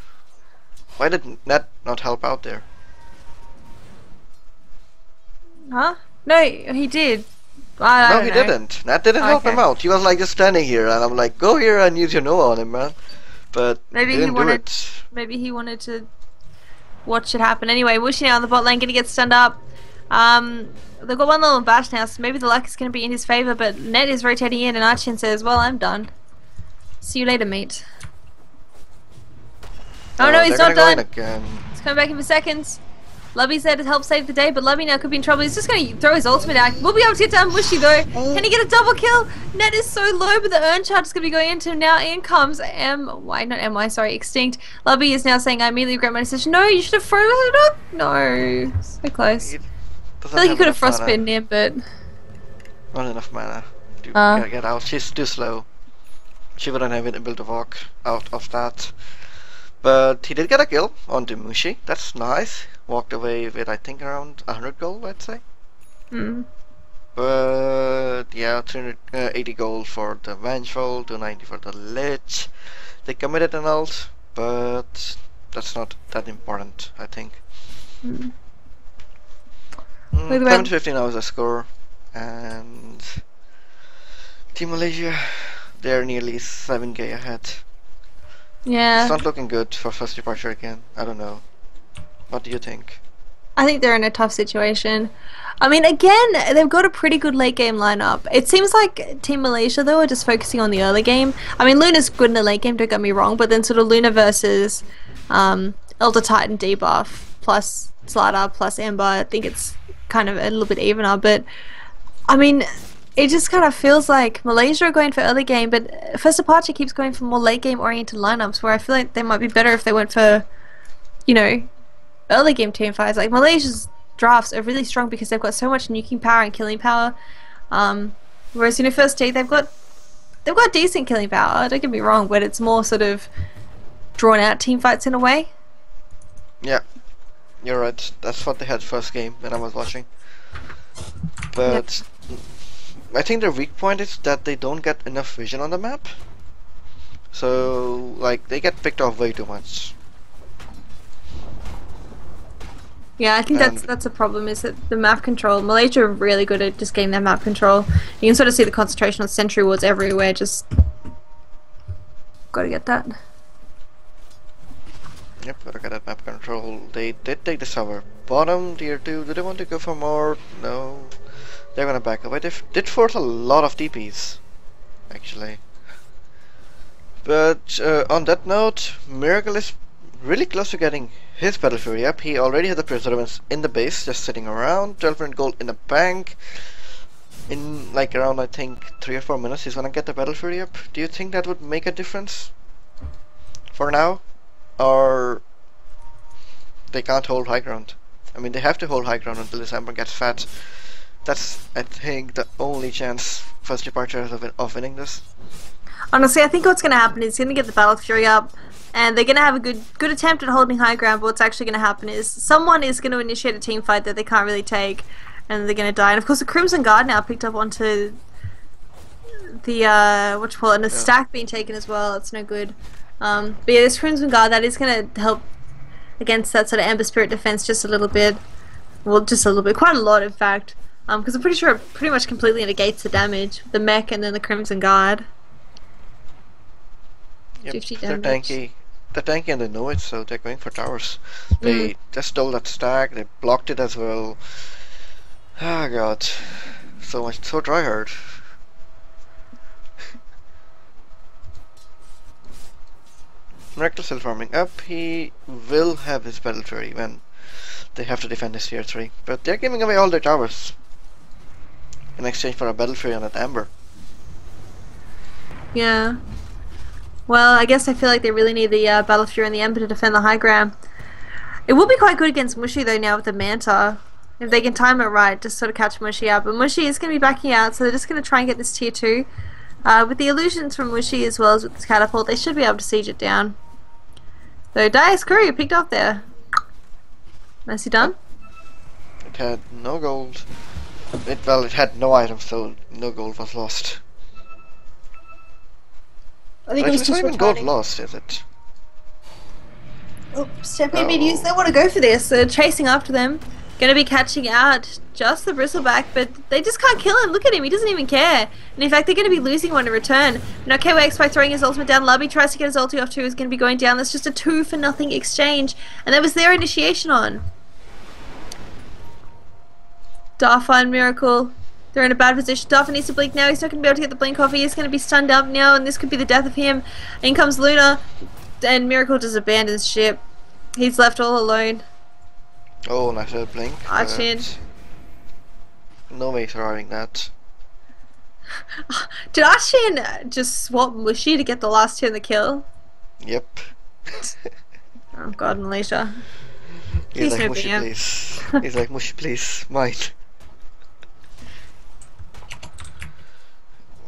Why did Net not help out there? Huh? No, he did. No, he didn't. Nat didn't help him out. He was like just standing here, and I'm like, go here and use your Nova on him, man. But maybe he wanted. Maybe he wanted to watch it happen. Anyway, Wushi now on the bot lane, gonna get stunned up. They've got one little bash now, so maybe the luck is going to be in his favor. But Net is rotating in, and Archin says, "Well, I'm done. See you later, mate." Oh no, he's not done. He's coming back in for seconds. Lubby's there to help save the day, but Lubby now could be in trouble. He's just going to throw his ultimate out. We'll be able to get down Mushy though. Can he get a double kill? Net is so low, but the urn charge is going to be going into him now. In comes Extinct. Lubby is now saying, "I immediately regret my decision." No, you should have frozen it up. No, so close. I feel like you could have frostbitten him, but not enough mana to get out. She's too slow. She wouldn't have been able to walk out of that. But he did get a kill onto Mushi. That's nice. Walked away with I think around 100 gold, I'd say. But yeah, 380 gold for the Vengeful, 290 for the Lich. They committed an ult, but that's not that important, I think. 750 now is the score, and Team Malaysia, they're nearly 7k ahead. Yeah. It's not looking good for first departure again. I don't know. What do you think? I think they're in a tough situation. I mean, again, they've got a pretty good late game lineup. It seems like Team Malaysia, though, are just focusing on the early game. I mean, Luna's good in the late game, don't get me wrong, but then sort of Luna versus Elder Titan debuff plus Slider plus Ember, I think it's kind of a little bit evener, but I mean, it just kind of feels like Malaysia are going for early game, but First Departure keeps going for more late game oriented lineups, where I feel like they might be better if they went for, you know, early game team fights. Like Malaysia's drafts are really strong because they've got so much nuking power and killing power, whereas, you know, First T, they've got decent killing power, don't get me wrong, but it's more sort of drawn out team fights in a way. Yeah, you're right. That's what they had first game when I was watching. But I think their weak point is that they don't get enough vision on the map. So, like, they get picked off way too much. Yeah, I think that's a problem, is that the map control. Malaysia are really good at just getting their map control. You can sort of see the concentration on sentry wards everywhere, just gotta get that. Yep, gotta get that map control. They did take the tower. Bottom, tier 2, do they want to go for more? No. They're gonna back away. They did force a lot of TPs, actually. But on that note, Miracle is really close to getting his Battle Fury up. He already has the Preservance in the base, just sitting around. 1200 gold in the bank. In like around, I think, 3 or 4 minutes, he's gonna get the Battle Fury up. Do you think that would make a difference for now? Or they can't hold high ground? I mean, they have to hold high ground until December gets fat. That's, I think, the only chance First Departure has of winning this. Honestly, I think what's going to happen is he's going to get the Battle Fury up, and they're going to have a good attempt at holding high ground, but what's actually going to happen is someone is going to initiate a team fight that they can't really take, and they're going to die. And of course, the Crimson Guard now picked up onto the, and a stack being taken as well. It's no good. But yeah, this Crimson Guard, that is going to help against that sort of Ember Spirit defense just a little bit. Well, just a little bit. Quite a lot, in fact. Because I'm pretty sure it pretty much completely negates the damage. The mech and then the Crimson Guard. Yep, 50 they're damage. tanky. They're tanky and they know it, so they're going for towers. They just stole that stack, they blocked it as well. Ah, god. So tryhard. Miracle still farming up. He will have his Battle Fury when they have to defend this tier 3. But they're giving away all their towers in exchange for a Battle Fury on that Amber. Yeah. Well, I guess I feel like they really need the Battle Fury and the Ember to defend the high ground. It will be quite good against Mushy though now with the Manta. If they can time it right, just sort of catch Mushy out. But Mushy is going to be backing out, so they're just going to try and get this tier 2. With the illusions from Mushy as well as with this catapult, they should be able to siege it down. So Dice Courier picked up there. Nicely done. It had no gold. It had no items, so no gold was lost. I think it was it's just not even gold returning. lost, is it? Oh, Stepping Meteors, they want to go for this. They're chasing after them. Going to be catching out just the Bristleback, but they just can't kill him. Look at him, he doesn't even care. And in fact, they're going to be losing one in return. Now KWX by throwing his ultimate down. Lubby tries to get his ulti off too, is going to be going down. That's just a 2-for-0 exchange. And that was their initiation on. Darfa and Miracle. They're in a bad position. Darfa needs to blink now. He's not going to be able to get the blink off. He is going to be stunned up now, and this could be the death of him. In comes Luna, and Miracle just abandons ship. He's left all alone. Oh, nice little blink. Archin. No way surviving that. Did Archin just swap Mushy to get the last turn the kill? Yep. Oh god, Malaysia. He's Please like, no Mushy, BM. please. He's like, Mushy, please. Mine.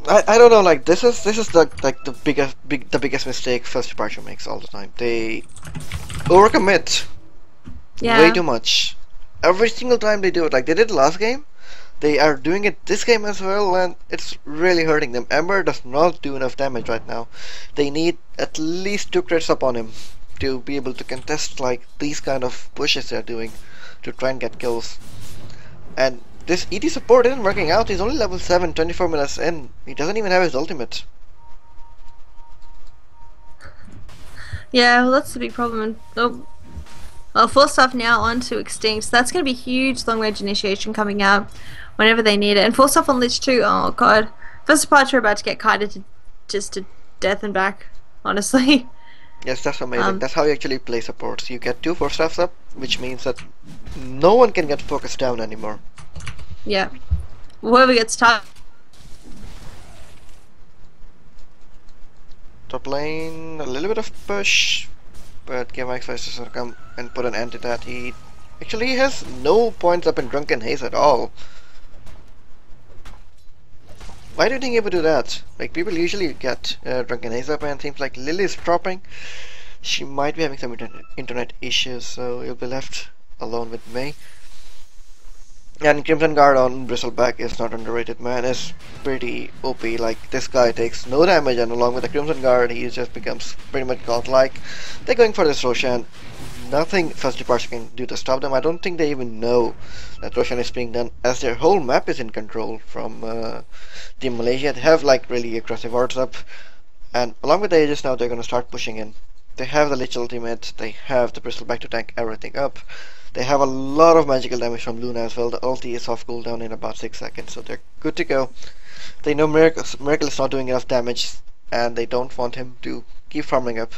I don't know, like this is the biggest mistake First Departure makes all the time. They overcommit Yeah. way too much. Every single time they do it, like they did last game, they are doing it this game as well, and it's really hurting them. Ember does not do enough damage right now. They need at least 2 crits up on him to be able to contest like these kind of pushes they're doing to try and get kills. And this ET support isn't working out. He's only level 7, 24 minutes in. He doesn't even have his ultimate. Yeah, well that's the big problem. Oh. Well, Force Off now onto Extinct. So that's going to be huge long range initiation coming out whenever they need it. And Force Off on Lich too. Oh god. First Departure about to get kited to just to death and back, honestly. Yes, that's amazing. That's how you actually play supports. You get 2 force staffs up, which means that no one can get focused down anymore. Yeah. Whoever gets tired. Top lane, a little bit of push, but GameX is going to come and put an end to that. He actually has no points up in Drunken Haze at all. Why do you think he would do that? Like, people usually get Drunken Haze up, and it seems like Lily is dropping. She might be having some internet issues, so you'll be left alone with me. And Crimson Guard on Bristleback is not underrated, man. It's pretty OP. Like, this guy takes no damage, and along with the Crimson Guard, he just becomes pretty much godlike. They're going for this Roshan. Nothing First Departure can do to stop them. I don't think they even know that Roshan is being done, as their whole map is in control from Team Malaysia. They have like really aggressive wards up, and along with the Aegis now, they're gonna start pushing in. They have the Lich ultimate, they have the Bristleback to tank everything up. They have a lot of magical damage from Luna as well. The ulti is off cooldown in about 6 seconds, so they're good to go. They know Miracle is not doing enough damage, and they don't want him to keep farming up.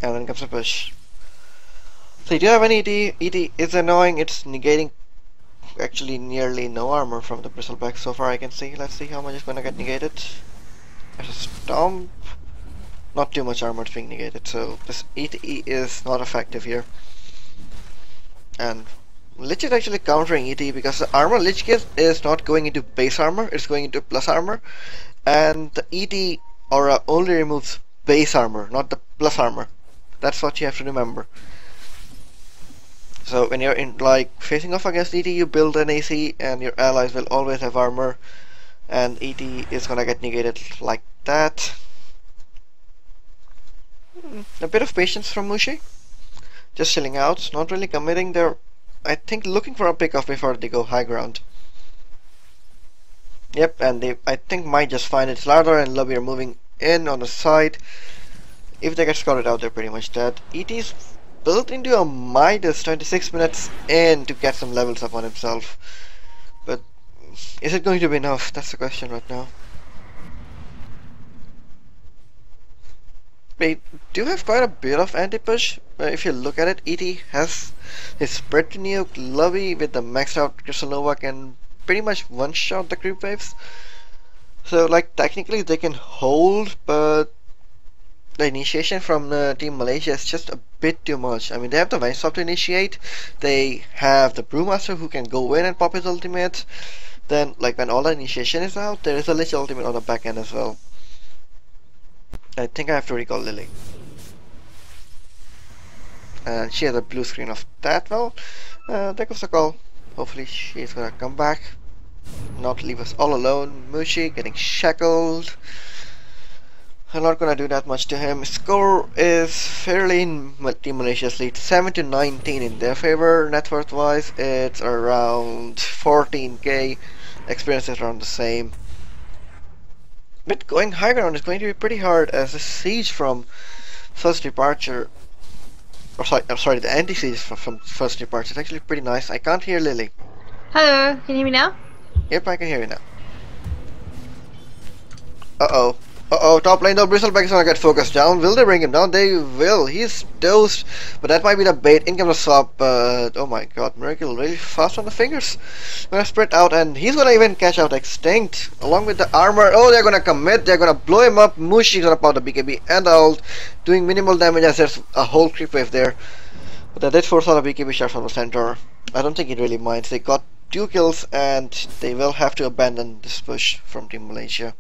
And then comes a push. So you do have an ED. ED is annoying. It's negating actually nearly no armor from the Bristleback so far I can see. Let's see how much is going to get negated. There's a Stomp. Not too much armor is being negated, so this ETE is not effective here. And Lich is actually countering ETE because the armor Lich gets is not going into base armor, it's going into plus armor. And the ET aura only removes base armor, not the plus armor. That's what you have to remember. So when you're in like facing off against ET, you build an AC and your allies will always have armor, and ET is gonna get negated like that. A bit of patience from Mushi. Just chilling out, not really committing. They're, I think, looking for a pickoff before they go high ground. Yep, and they, I think, might just find it. Slardar and Lobby are moving in on the side. If they get scouted out, they're pretty much dead. ET's built into a Midas 26 minutes in to get some levels up on himself. But is it going to be enough? That's the question right now. They do have quite a bit of anti-push. If you look at it, ET has his spread to nuke. Lobby with the maxed out Crystal Nova can pretty much one-shot the creep waves. So like technically they can hold, but the initiation from Team Malaysia is just a bit too much. I mean, they have the Vine-Stop to initiate. They have the Brewmaster who can go in and pop his ultimate. Then like when all the initiation is out, there is a Lich ultimate on the back end as well. I think I have to recall Lily. And she has a blue screen of that. Well, there goes the call. Hopefully she's gonna come back, not leave us all alone. Mushi getting shackled. I'm not gonna do that much to him. Score is fairly in Team Malaysia's lead, 7-19 in their favor. Net worth wise, it's around 14k. Experience is around the same. But going high ground is going to be pretty hard, as the siege from First Departure Or sorry, I'm sorry, the anti-siege from first new parts. It's actually pretty nice. I can't hear Lily. Hello, can you hear me now? Yep, I can hear you now. Uh-oh. Uh-oh, top lane though, Bristleback is gonna get focused down. Will they bring him down? They will. He's dosed. But that might be the bait. In comes the swap, but oh my god, Miracle really fast on the fingers. Gonna spread out and he's gonna even catch out Extinct along with the armor. Oh, they're gonna commit. They're gonna blow him up. Mushi's gonna pop the BKB and the ult, doing minimal damage as there's a whole creep wave there. But that did force out a BKB shot from the center. I don't think it really minds. They got 2 kills and they will have to abandon this push from Team Malaysia.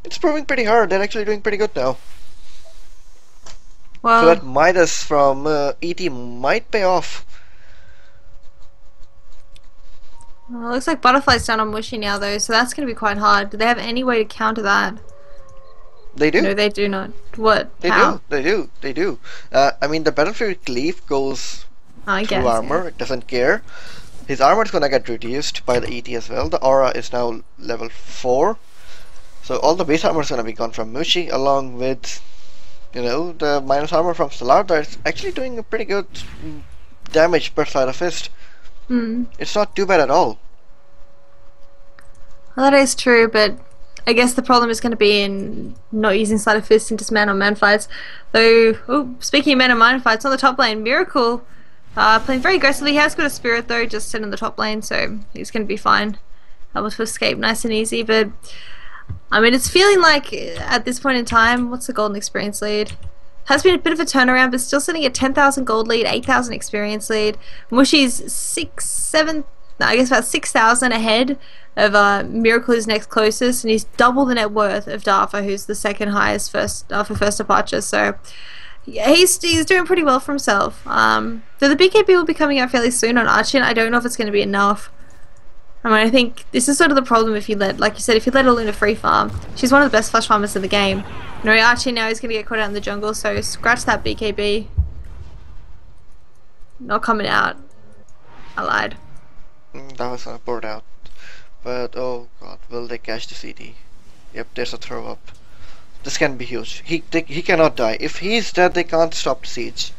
It's proving pretty hard. They're actually doing pretty good now. Well, So that Midas from ET might pay off. well, it looks like Butterfly's down on Mushy now though, so that's going to be quite hard. Do they have any way to counter that? They do. No, they do not. What? They How? do. They do. They do. I mean, the Battlefield Cleave goes I through guess. armor. Yeah. It doesn't care. His armor is gonna get reduced by the ET as well. The aura is now level 4. So all the base armor is gonna be gone from Mushi, along with, you know, the minus armor from Stellar. That's actually doing a pretty good damage per side of fist. Hmm. It's not too bad at all. Well, that is true, but I guess the problem is going to be in not using Sleight of Fist in just man-on-man fights. Though, oh, speaking of man-on-man fights, on the top lane, Miracle playing very aggressively. He has got a Spirit though, just sitting in the top lane, so he's going to be fine. Able to escape nice and easy, but I mean, it's feeling like at this point in time, what's the golden experience lead? Has been a bit of a turnaround, but still sitting at 10,000 gold lead, 8,000 experience lead. Mushi's 6,000 ahead of Miracle, who's next closest, and he's double the net worth of Darfa, who's the second highest for first departure. So yeah, he's doing pretty well for himself. Though the BKB will be coming out fairly soon on Archin. I don't know if it's going to be enough. I mean, I think this is sort of the problem if you let, like you said, if you let Aluna free farm. She's one of the best flash farmers in the game. You know, Archie now is going to get caught out in the jungle, so scratch that BKB. Not coming out. I lied. That was gonna board out. But oh god, will they catch the CD? Yep, there's a throw up. This can be huge. He cannot die. If he's dead, they can't stop the siege.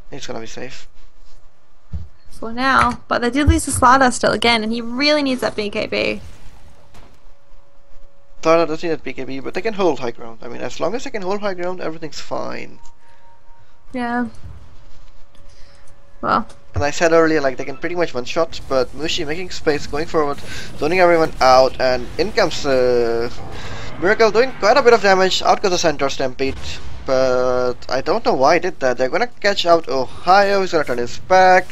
He's gonna be safe. For now. But they did lose the Slider still again, and he really needs that BKB. Thought doesn't need that BKB, but they can hold high ground. I mean, as long as they can hold high ground, everything's fine. Yeah. Well. And I said earlier, like, they can pretty much one-shot, but Mushi making space, going forward, zoning everyone out, and in comes Miracle doing quite a bit of damage. Out goes the Centaur Stampede, but I don't know why he did that. They're gonna catch out Ohio, he's gonna turn his back.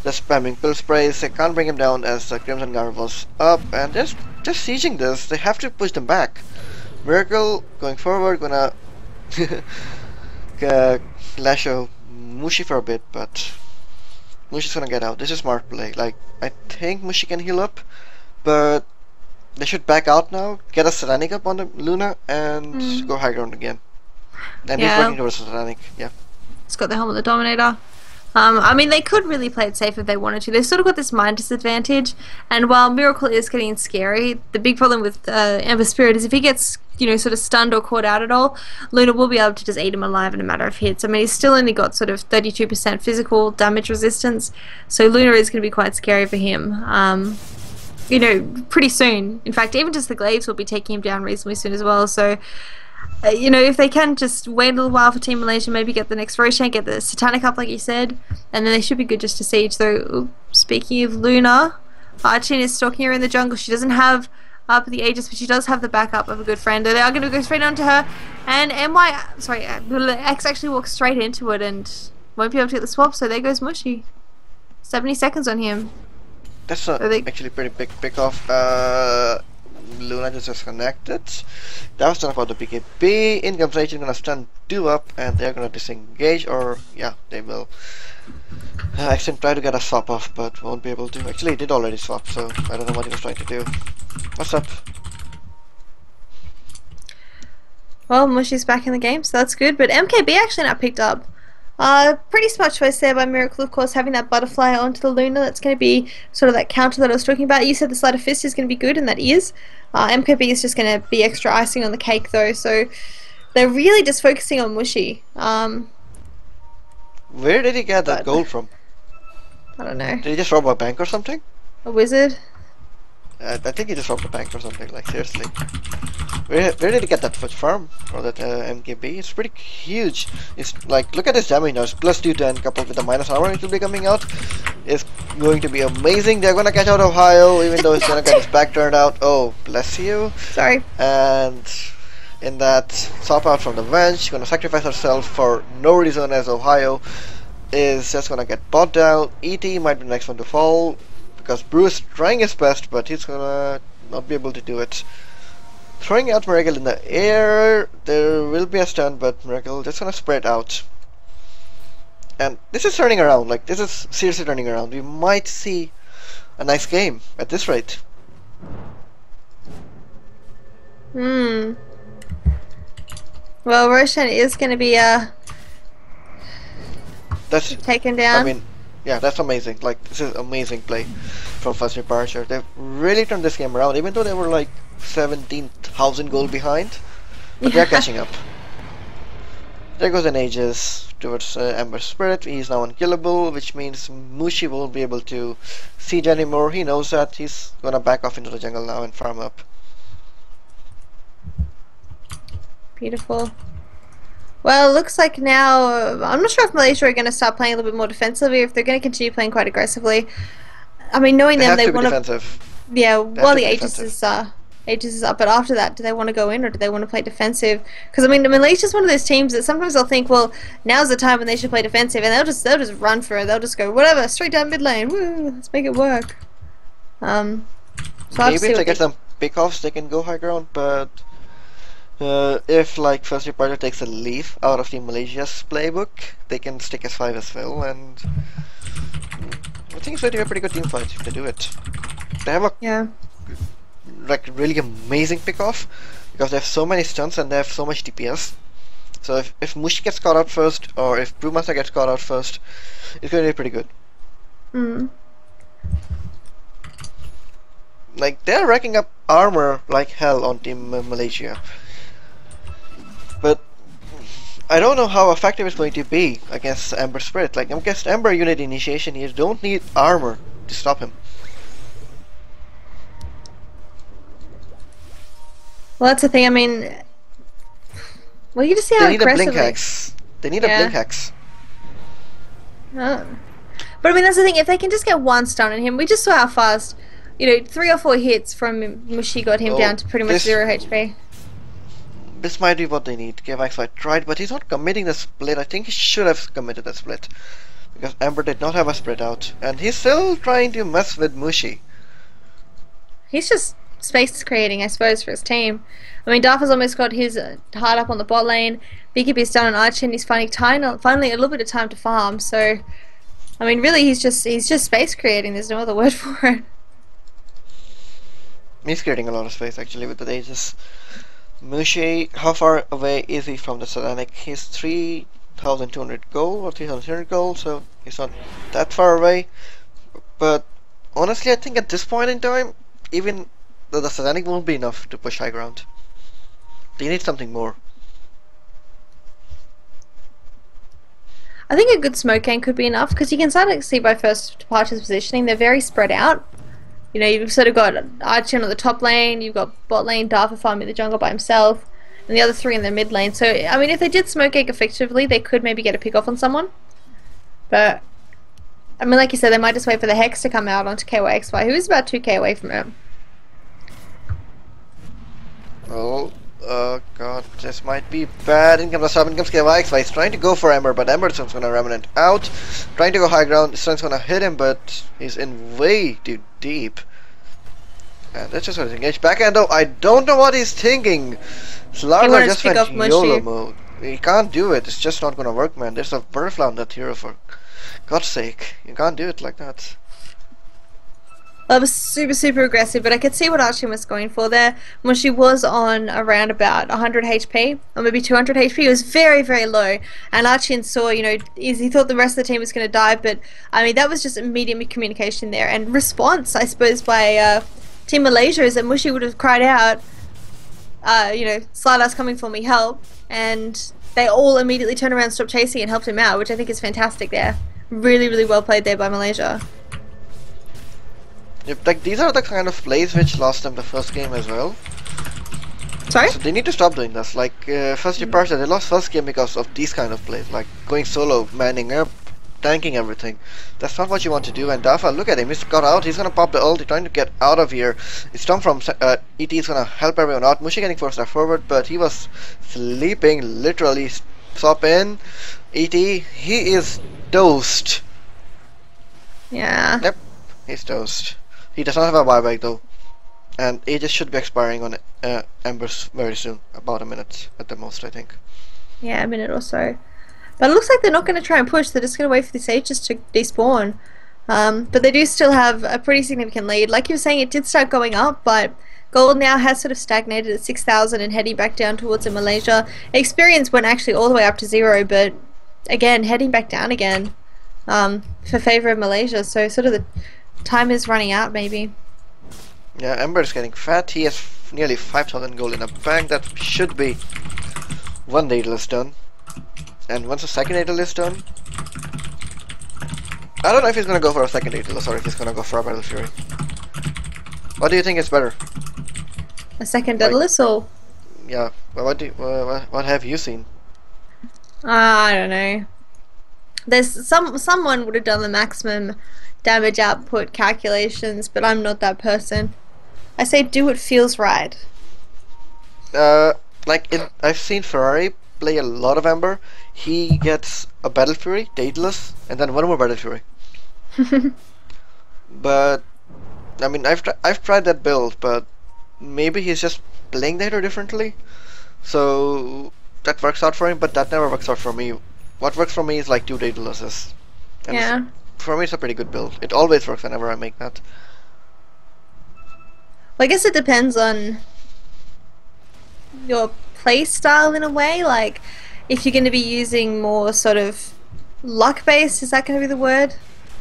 They're spamming pill sprays, they can't bring him down as the Crimson Guard was up, and they're just sieging this. They have to push them back. Miracle going forward, gonna lash out Mushi for a bit, but Mushi's gonna get out. This is smart play. Like, I think Mushi can heal up, but they should back out now, get a Satanic up on the Luna, and go high ground again. And he's working towards Satanic, yeah. It's got the helmet of the Dominator. I mean, they could really play it safe if they wanted to. They've sort of got this mind disadvantage, and while Miracle is getting scary, the big problem with Ember Spirit is if he gets, you know, sort of stunned or caught out at all, Luna will be able to just eat him alive in a matter of hits. I mean, he's still only got sort of 32% physical damage resistance, so Luna is going to be quite scary for him. You know, pretty soon. In fact, even just the Glaives will be taking him down reasonably soon as well, so you know, if they can just wait a little while for Team Malaysia, maybe get the next Roshan, get the Satanic up like you said, and then they should be good just to siege. Though, speaking of Luna, Archin is stalking her in the jungle. She doesn't have up the Aegis, but she does have the backup of a good friend. They are going to go straight onto her, and X actually walks straight into it and won't be able to get the swap, so there goes Mushy. 70 seconds on him. That's actually pretty big pick off. Luna just disconnected. That was done about the BKB. In comes Agent, gonna stun 2 up, and they're gonna disengage, or yeah, they will. Accent try to get a swap off, but won't be able to. Actually, he did already swap, so I don't know what he was trying to do. What's up? Well, Mushy's back in the game, so that's good. But MKB actually not picked up. Pretty smart choice there by Miracle, of course, having that butterfly onto the Luna. That's going to be sort of that counter that I was talking about. You said the Sleight of Fist is going to be good, and that is. MKB is just going to be extra icing on the cake, though, so they're really just focusing on Mushy. Where did he get that But gold from? I don't know. Did he just rob a bank or something? A wizard? I think he just robbed a bank or something, like seriously. Where did he get that farm? Or that MKB? It's pretty huge. It's like, look at this damage now. It's plus 210 coupled with the minus armor it will be coming out. It's going to be amazing. They're gonna catch out Ohio, even though it's gonna get his back turned out. Oh, bless you. Sorry. And in that swap out from the bench, she's gonna sacrifice herself for no reason, as Ohio is just gonna get bought down. ET might be the next one to fall, because Bruce trying his best, but he's gonna not be able to do it. Throwing out Miracle in the air, there will be a stun, but Miracle just gonna spread out. And this is turning around, like this is seriously turning around. We might see a nice game at this rate. Well, Roshan is gonna be That's taken down. I mean, yeah, that's amazing. Like, this is amazing play from First Departure. They've really turned this game around, even though they were like 17,000 goal behind. But they're catching up. There goes an Aegis towards Ember Spirit. He's now unkillable, which means Mushi won't be able to siege anymore. He knows that. He's gonna back off into the jungle now and farm up. Beautiful. Well, it looks like now, I'm not sure if Malaysia are going to start playing a little bit more defensively, if they're going to continue playing quite aggressively. I mean, knowing them, they want to... defensive. Yeah, well, the Aegis Aegis is up, but after that, do they want to go in or do they want to play defensive? Because, I mean, Malaysia's one of those teams that sometimes they'll think, well, now's the time when they should play defensive, and they'll just run for it. They'll just go, whatever, straight down mid lane, woo, let's make it work. So maybe if they get some pick-offs, they can go high ground, but... if like First Departure takes a leaf out of the Malaysia's playbook, they can stick S5 as well, and I think it's going to be a pretty good team fight if they do it. They have a like really amazing pick-off because they have so many stunts and they have so much DPS. So if Mushi gets caught out first, or if Brewmaster gets caught out first, it's going to be pretty good. Like, they're racking up armor like hell on Team Malaysia. But I don't know how effective it's going to be against Ember Spirit. Like, against Ember unit initiation, you don't need armor to stop him. Well, that's the thing. I mean, well, you just see how aggressively... They need a blink hex. They need a blink hex. But I mean, that's the thing. If they can just get one stun on him, we just saw how fast, 3 or 4 hits from Mushi got him down to pretty much 0 HP. This might be what they need. KYX tried, but he's not committing the split. I think he should have committed the split, because Ember did not have a split out, and he's still trying to mess with Mushi. He's just space creating, I suppose, for his team. I mean, Darth has almost got his heart up on the bot lane. BKB's done on Archer, and he's finally a little bit of time to farm. So, I mean, really, he's just space creating. There's no other word for it. He's creating a lot of space actually with the Aegis. Mushi, how far away is he from the Satanic? He's 3,200 gold or 3,300 gold, so he's not that far away. But honestly, I think at this point in time, even the Satanic won't be enough to push high ground. They need something more. I think a good smoke gang could be enough, because you can start to see by First Departure's positioning, they're very spread out. You've sort of got Archer on the top lane, you've got bot lane, Darth farming the jungle by himself, and the other 3 in the mid lane. So, I mean, if they did smoke egg effectively, they could maybe get a pick off on someone. But, I mean, like you said, they might just wait for the Hex to come out onto KYXY, who is about 2k away from him. Oh god, this might be bad. In comes the sub, in comes KYXY. He's trying to go for Ember, but Ember's gonna Remnant out. Trying to go high ground, Sun's gonna hit him, but he's in way too deep. And that's just gonna engage backhand though. I don't know what he's thinking. Slarla just went YOLO mode. He can't do it, it's just not gonna work, man. There's a butterfly on that hero, for God's sake. You can't do it like that. Well, it was super aggressive, but I could see what Archie was going for there. When she was on around about 100 HP, or maybe 200 HP, it was very low. And Archie saw, he thought the rest of the team was going to die, but I mean, that was just immediate communication there. And response, I suppose, by Team Malaysia is that Mushi would have cried out, Slider's coming for me, help. And they all immediately turned around, stopped chasing, and helped him out, which I think is fantastic there. Really, really well played there by Malaysia. Yep, like these are the kind of plays which lost them the first game as well. Sorry? So they need to stop doing this. Like first departure, they lost first game because of these kind of plays, like going solo, manning up, tanking everything. That's not what you want to do. And Dafa, look at him, he's got out, he's gonna pop the ult, he's trying to get out of here. It's Storm from ET is gonna help everyone out. Mushi getting 4-star forward, but he was sleeping, literally. Swap in. ET, he is toast. Yeah. Yep, he's toast. He does not have a buyback though. And Aegis should be expiring on Embers very soon. About a minute at the most, I think. Yeah, a minute or so. But it looks like they're not going to try and push. They're just going to wait for these Aegis to despawn. But they do still have a pretty significant lead. Like you were saying, it did start going up, but gold now has sort of stagnated at 6,000 and heading back down towards Malaysia. Experience went actually all the way up to 0, but again, heading back down again for favour of Malaysia. So sort of the time is running out, maybe. Yeah, Ember is getting fat. He has nearly 5,000 gold in a bank. That should be one Daedalus done. And once the second Daedalus done, I don't know if he's gonna go for a second Daedalus or if he's gonna go for a Battle Fury. What do you think is better? A second Daedalus, or? Yeah, well, what have you seen? I don't know. There's someone would have done the maximum damage output calculations, but I'm not that person. I say do what feels right. I've seen Ferrari play a lot of Ember. He gets a Battle Fury, Daedalus, and then one more Battle Fury. But I mean, I've tried that build, but maybe he's just playing the hero differently. So that works out for him, but that never works out for me. What works for me is like 2 Daedaluses. And Yeah. for me, it's a pretty good build. It always works whenever I make that. Well, I guess it depends on your play style in a way. Like, if you're going to be using more sort of luck-based, is that going to be the word?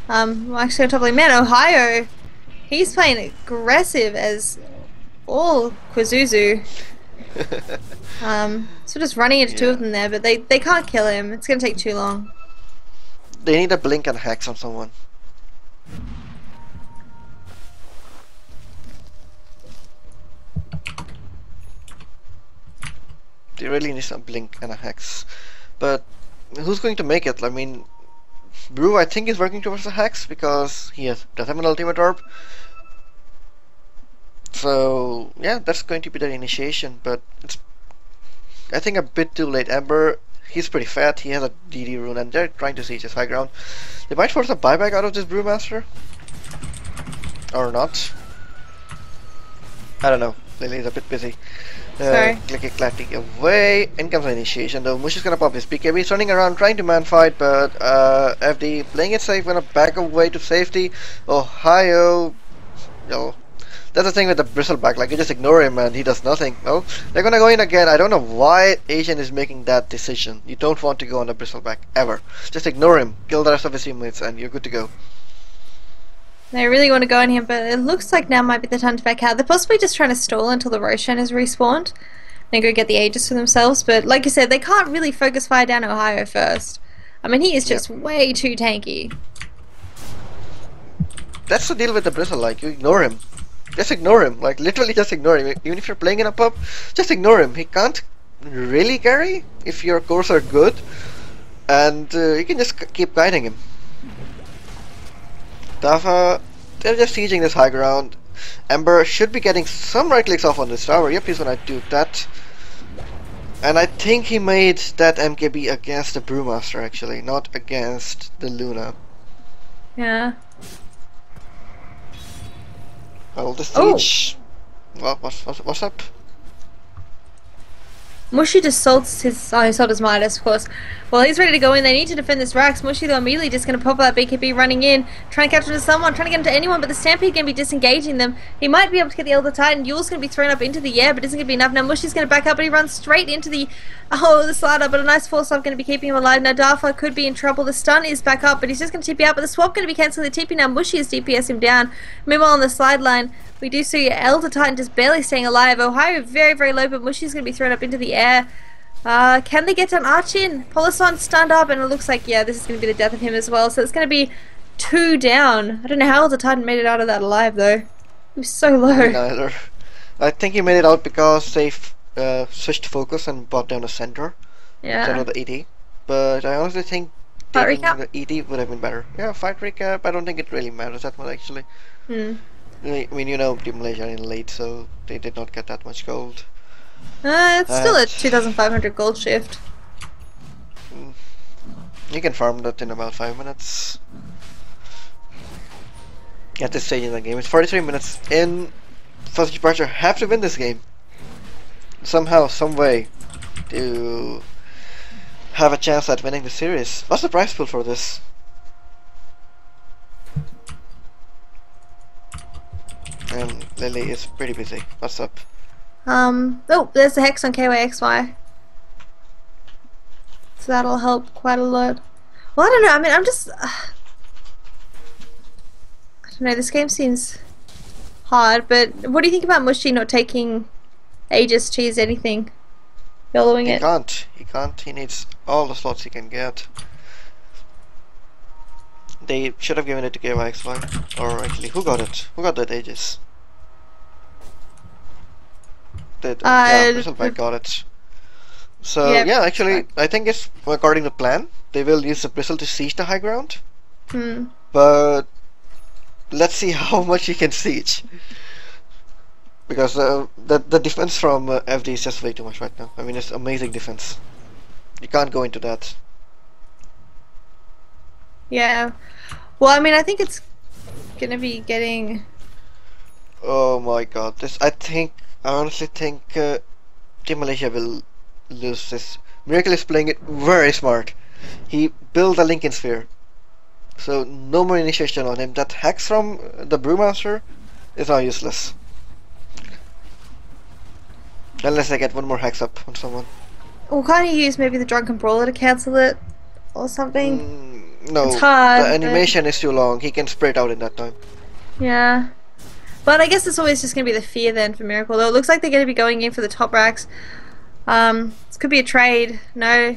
Well, actually, on top of the man, Ohio, he's playing aggressive as all Kwazuzu. So just running into two of them there, but they can't kill him. It's going to take too long. They need a blink and hex on someone. They really need some blink and a hex. But who's going to make it? I mean, Brew I think is working towards the hex because he does have an ultimate orb. So yeah, that's going to be the initiation, but it's I think a bit too late. Ember, he's pretty fat, he has a DD rune and they're trying to siege his high ground. They might force a buyback out of this Brewmaster. Or not. I don't know. Lily's a bit busy. Sorry. Clicking away. In comes the initiation though. Mush is gonna pop his BKB. He's running around trying to man fight, but FD playing it safe, gonna back away to safety. Ohio. No. That's the thing with the bristleback, like you just ignore him and he does nothing. Well, they're gonna go in again. I don't know why Asian is making that decision. You don't want to go on the bristleback ever. Just ignore him, kill the rest of his teammates, and you're good to go. They really want to go in here, but it looks like now might be the time to back out. They're possibly just trying to stall until the Roshan is respawned and go get the Aegis for themselves. But like you said, they can't really focus fire down Ohio first. I mean, he is just way too tanky. That's the deal with the bristle, like you ignore him. Just ignore him, like literally just ignore him. Even if you're playing in a pub, just ignore him. He can't really carry if your cores are good, and you can just keep guiding him. Dafa, they're just sieging this high ground. Ember should be getting some right clicks off on this tower. Yep, he's gonna do that. And I think he made that MKB against the Brewmaster actually, not against the Luna. Yeah. Well, the siege. Oh. What's up? Mushi just salts his... Oh, he sold his Midas, of course. Well, he's ready to go in. They need to defend this Rax. Mushi, though, immediately just going to pop out BKB running in, trying to catch him to someone, trying to get him to anyone, but the Stampede going to be disengaging them. He might be able to get the Elder Titan. Yule's going to be thrown up into the air, but isn't going to be enough. Now Mushi's going to back up, but he runs straight into the... Oh, the slider, but a nice force up going to be keeping him alive. Now Dafa could be in trouble. The stun is back up, but he's just going to TP out, but the swap going to be cancelling the TP. Now Mushi is DPS him down. Meanwhile, on the sideline, we do see Elder Titan just barely staying alive. Ohio very, very low, but Mushi's going to be thrown up into the air. Can they get down Archin? Polisson stunned up, and it looks like, yeah, this is going to be the death of him as well. So it's going to be 2 down. I don't know how the Titan made it out of that alive, though. He was so low. Me neither. I think he made it out because they switched focus and brought down the center instead Yeah. of the ED. But I honestly think Fight taking recap? the ED would have been better. Yeah, fight recap. I don't think it really matters that much actually. Hmm. I mean, you know, Team Malaysia are in late, so they did not get that much gold. It's still a 2,500 gold shift. You can farm that in about 5 minutes. At this stage in the game, it's 43 minutes in. First Departure have to win this game somehow, some way, to have a chance at winning the series. What's the prize pool for this? And Lily is pretty busy. What's up? Oh, there's the hex on KYXY. So that'll help quite a lot. Well, I don't know. I mean, I'm just... I don't know. This game seems hard, but what do you think about Mushi not taking Aegis, Cheese, anything? Following He it? can't. He can't. He needs all the slots he can get. They should have given it to KYXY. Or actually, who got it? Who got that Aegis? Yeah, Bristleback got it. So yeah, actually, Bristleback. I think it's according to plan. They will use the Bristle to siege the high ground. Hmm. But let's see how much he can siege. Because the defense from FD is just way too much right now. I mean, it's amazing defense. You can't go into that. Yeah. Well, I mean, I think it's gonna be getting... Oh my god, I honestly think Team Malaysia will lose this. Miracle is playing it very smart. He built a Lincoln Sphere. So no more initiation on him. That hex from the Brewmaster is now useless. Unless I get one more hex up on someone. Well, can't you use maybe the Drunken Brawler to cancel it? Or something? No, It's hard, the but- animation is too long. He can spray it out in that time. Yeah. But I guess it's always just going to be the fear then for Miracle. Though it looks like they're going to be going in for the top racks. This could be a trade. No.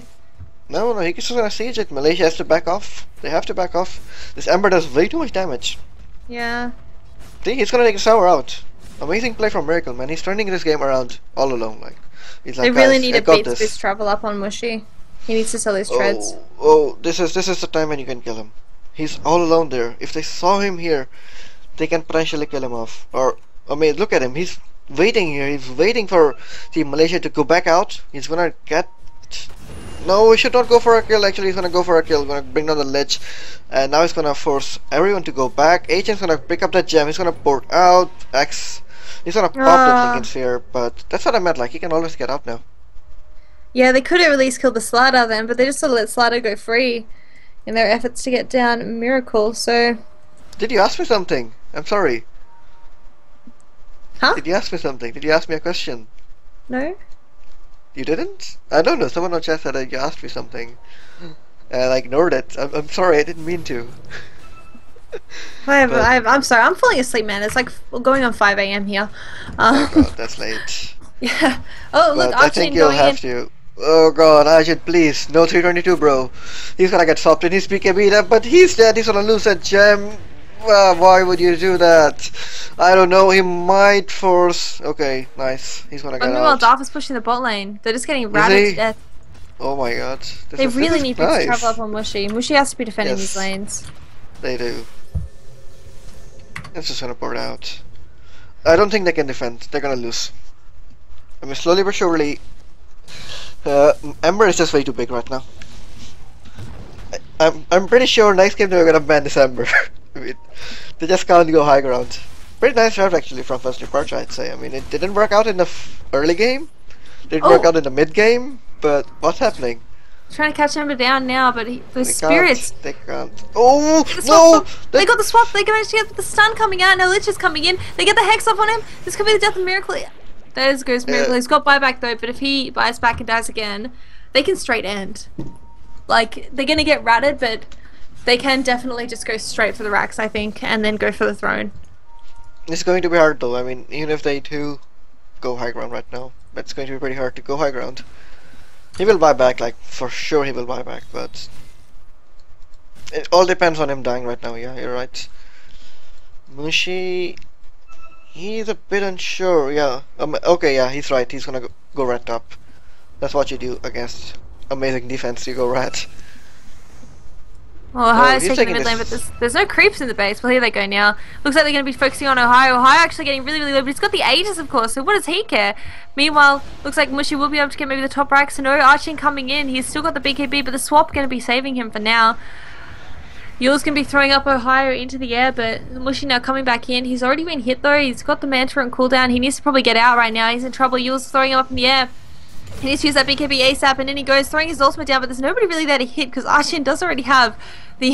No, he's just gonna siege it. Malaysia has to back off. They have to back off. This Ember does way too much damage. Yeah. See, he's gonna take a Sour out. Amazing play from Miracle, man. He's turning this game around all alone. Like, he's like, They really "Guys, need I a got beats this." boost travel up on Mushi. He needs to sell his treads. This is the time when you can kill him. He's all alone there. If they saw him here, they can potentially kill him off. Or, I mean, look at him. He's waiting here. He's waiting for Team Malaysia to go back out. He's gonna get... No, he should not go for a kill. Actually, he's gonna go for a kill. Gonna bring down the ledge. And now he's gonna force everyone to go back. Agent's gonna pick up that gem. He's gonna port out. X. He's gonna pop that Lincoln Sphere. But that's what I meant. Like, he can always get out now. Yeah, they could have at least killed the Slider then, but they just sort of let Slider go free in their efforts to get down Miracle, so... Did you ask me something? I'm sorry. Huh? Did you ask me something? Did you ask me a question? No? You didn't? I don't know. Someone on chat said that you asked me something. And I ignored it. I'm sorry. I didn't mean to. I'm sorry, I'm falling asleep, man. It's like going on 5 AM here. Oh god, that's late. Yeah. Oh, look, But I think Archin you'll going have in. to. Oh god, Ajit, please. No 322, bro. He's gonna get stopped in his BKB up, but he's dead. He's gonna lose that gem. Why would you do that? I don't know. He might force. Okay, nice. He's gonna get Meanwhile, out. Darth is pushing the bot lane. They're just getting routed he? to death. Oh my god. They really need people nice. to travel up on Mushi. Mushi has to be defending Yes. these lanes. They do. It's just gonna pour it out. I don't think they can defend. They're gonna lose. I mean, slowly but surely. Ember is just way too big right now. I'm pretty sure next game they're gonna ban this Ember. I mean, they just can't go high ground. Pretty nice draft actually from First Departure, I'd say. I mean, it didn't work out in the early game. Didn't work out in the mid game. But what's happening? Trying to catch Ember down now, but the They spirits. Can't. They can't. Oh The no! swap. They got the swap. They managed to get the stun coming out. Now Lich is coming in. They get the hex up on him. This could be the death of Miracle. There goes Miracle. He's got buyback though, but if he buys back and dies again, they can straight end. Like, they're gonna get ratted, but they can definitely just go straight for the racks, I think, and then go for the throne. It's going to be hard though. I mean, even if they do go high ground right now, it's going to be pretty hard to go high ground. He will buy back, like for sure he will buy back, but it all depends on him dying right now. Yeah, you're right. Mushi, he's a bit unsure. Yeah. Okay. Yeah, he's right. He's gonna go red top. That's what you do against amazing defense. You go red. Well, Ohio's he's taking the taking mid lane, this- but there's no creeps in the base. Well, here they go now. Looks like they're going to be focusing on Ohio. Ohio actually getting really, really low, but he's got the Aegis, of course, so what does he care? Meanwhile, looks like Mushi will be able to get maybe the top racks. So no Arching coming in. He's still got the BKB, but the swap going to be saving him for now. Yule's going to be throwing up Ohio into the air, but Mushi now coming back in. He's already been hit, though. He's got the Manta on cooldown. He needs to probably get out right now. He's in trouble. Yule's throwing him up in the air. He needs to use that BKB ASAP, and then he goes throwing his ultimate down, but there's nobody really there to hit because Archon does already have the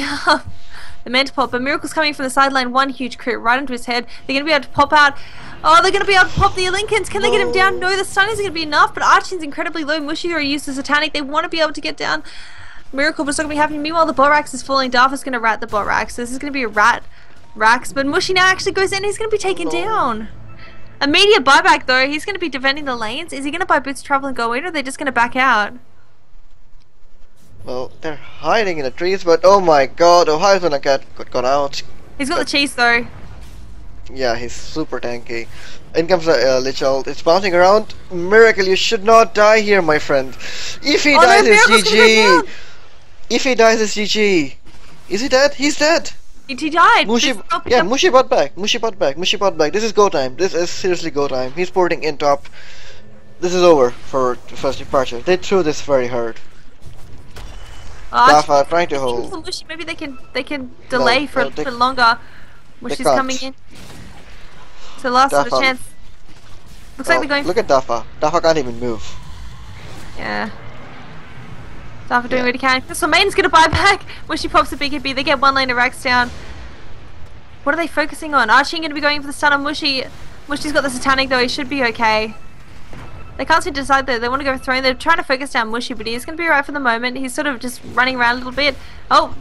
Mantipop. But Miracle's coming from the sideline, one huge crit right into his head. They're going to be able to pop out. Oh, they're going to be able to pop the Lincolns. Can they get him down? No, the stun isn't going to be enough, but Archon's incredibly low. Mushi already used the Satanic. They want to be able to get down Miracle, but it's not going to be happening. Meanwhile, the Borax is falling. Darfa's going to rat the Borax. So this is going to be a rat Rax, but Mushi now actually goes in and he's going to be taken down. Immediate buyback though, he's going to be defending the lanes. Is he going to buy Boots Travel and go in, or are they just going to back out? Well, they're hiding in the trees, but oh my god, Ohio's gonna get got out. He's got the cheese though. Yeah, he's super tanky. In comes Lich Ult. It's bouncing around. Miracle, you should not die here, my friend. If he dies, it's GG. If he dies, it's GG. Is he dead? He's dead. He died. Mushi, yeah, Mushi bought back. Mushi bought back. Mushi bought back. This is go time. This is seriously go time. He's porting in top. This is over for the first departure. They threw this very hard. Dafa trying to hold. Mushi, maybe they can delay for a little bit longer. Mushi's coming in. So last of the chance. Looks like they're going. Look at Dafa. Dafa can't even move. Yeah. Dafa doing what he can. This one Maiden's gonna buy back. Mushi pops a BKB. They get one lane of racks down. What are they focusing on? Archie gonna be going for the stun on Mushi. Mushi's got the Satanic though. He should be okay. They can't seem to decide though. They want to go for throwing. They're trying to focus down Mushi, but he's gonna be right for the moment. He's sort of just running around a little bit. Oh,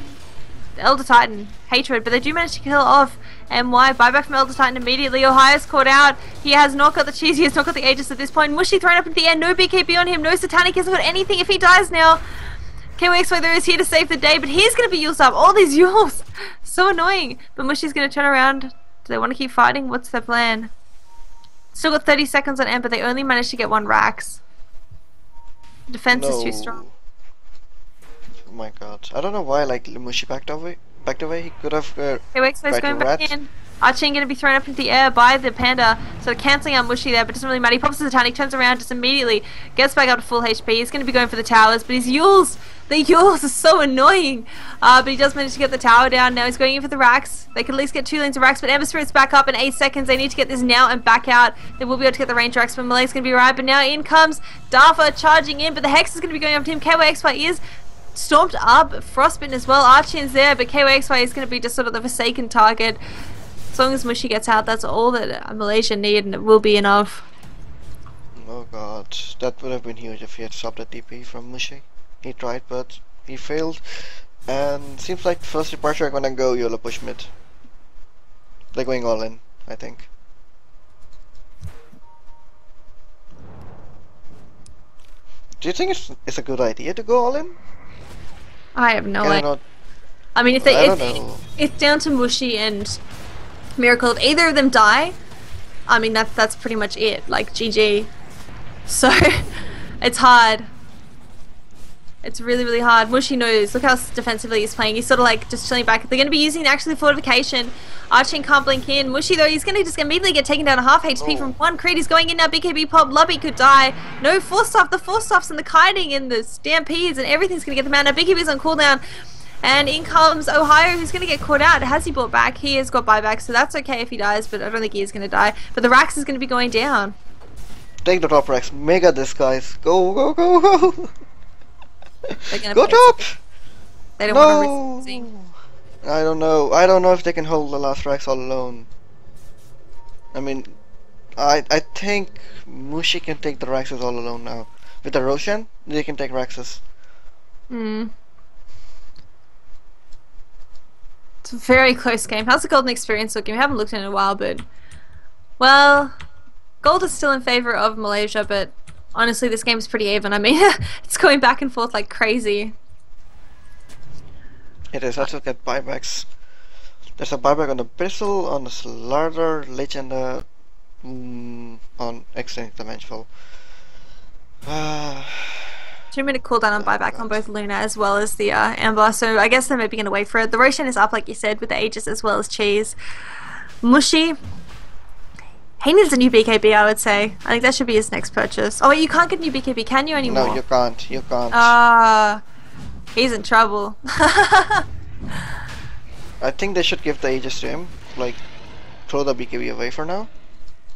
Elder Titan hatred, but they do manage to kill off MY. Buyback from Elder Titan immediately. Ohio's caught out. He has not got the cheese. He has not got the Aegis at this point. Mushi thrown up into the air. No BKB on him. No Satanic. He hasn't got anything. If he dies now, KOXY there is here to save the day, but he's going to be used up. All these Yules. So annoying. But Mushi's going to turn around. Do they want to keep fighting? What's their plan? Still got 30 seconds on Ember. They only managed to get one Rax. Defense is too strong. Oh my god. I don't know why like Mushi backed away. He could have KOXY's going back in. Archie going to be thrown up into the air by the Panda, so cancelling out Mushi there, but doesn't really matter. He pops the Satanic, turns around, just immediately gets back up to full HP. He's going to be going for the towers, but his Yules, the Yules are so annoying. But he does manage to get the tower down. Now he's going in for the Rax. They can at least get 2 lanes of Rax, but Ember Spirit's back up in 8 seconds. They need to get this now and back out. They will be able to get the range Rax, but Malay's going to be right. But now in comes Dafa charging in, but the Hex is going to be going up to him. KOXY is stomped up, Frostbitten as well. Archin's there, but KOXY is going to be just sort of the forsaken target. As long as Mushi gets out, that's all that Malaysia need, and it will be enough. Oh god, that would have been huge if he had stopped a TP from Mushi. He tried, but he failed. And seems like first departure are gonna go YOLO push mid. They're going all in, I think. Do you think it's a good idea to go all in? I have no idea. I mean, it's down to Mushi and Miracle. If either of them die, I mean that's pretty much it. Like GG. So it's hard. It's really, really hard. Mushi knows. Look how defensively he's playing. He's sort of like just chilling back. They're going to be using actually fortification. Arching can't blink in. Mushi though, he's going to just immediately get taken down a half HP from one crit. He's going in now. BKB pop. Lubby could die. No force stuff. The force stuffs and the kiting and the stampedes and everything's going to get them out. Now BKB's on cooldown. And in comes Ohio, who's going to get caught out. Has he bought back? He has got buyback, so that's okay if he dies, but I don't think he is going to die. But the Rax is going to be going down. Take the top Rax. Mega this, guys. Go, go, go, go. Go top! They don't want to risk losing. I don't know. I don't know if they can hold the last Rax all alone. I mean, I think Mushi can take the Raxes all alone now. With the Roshan, they can take Raxes. Hmm. It's a very close game. How's the Golden Experience looking? We haven't looked in a while, but... Well, Gold is still in favour of Malaysia, but Honestly, this game's pretty even. I mean, it's going back and forth like crazy. It is. Let's look at buybacks. There's a buyback on the Pistol, on the Slardar, Legenda, on Extinct the Vengeful. 2-minute cooldown on buyback on both Luna as well as the Amber, so I guess they're maybe going to wait for it. The Roshan is up, like you said, with the Aegis as well as Cheese. Mushy, he needs a new BKB, I would say. I think that should be his next purchase. Oh wait, you can't get a new BKB, can you anymore? No, you can't. You can't. He's in trouble. I think they should give the Aegis to him. Like, throw the BKB away for now.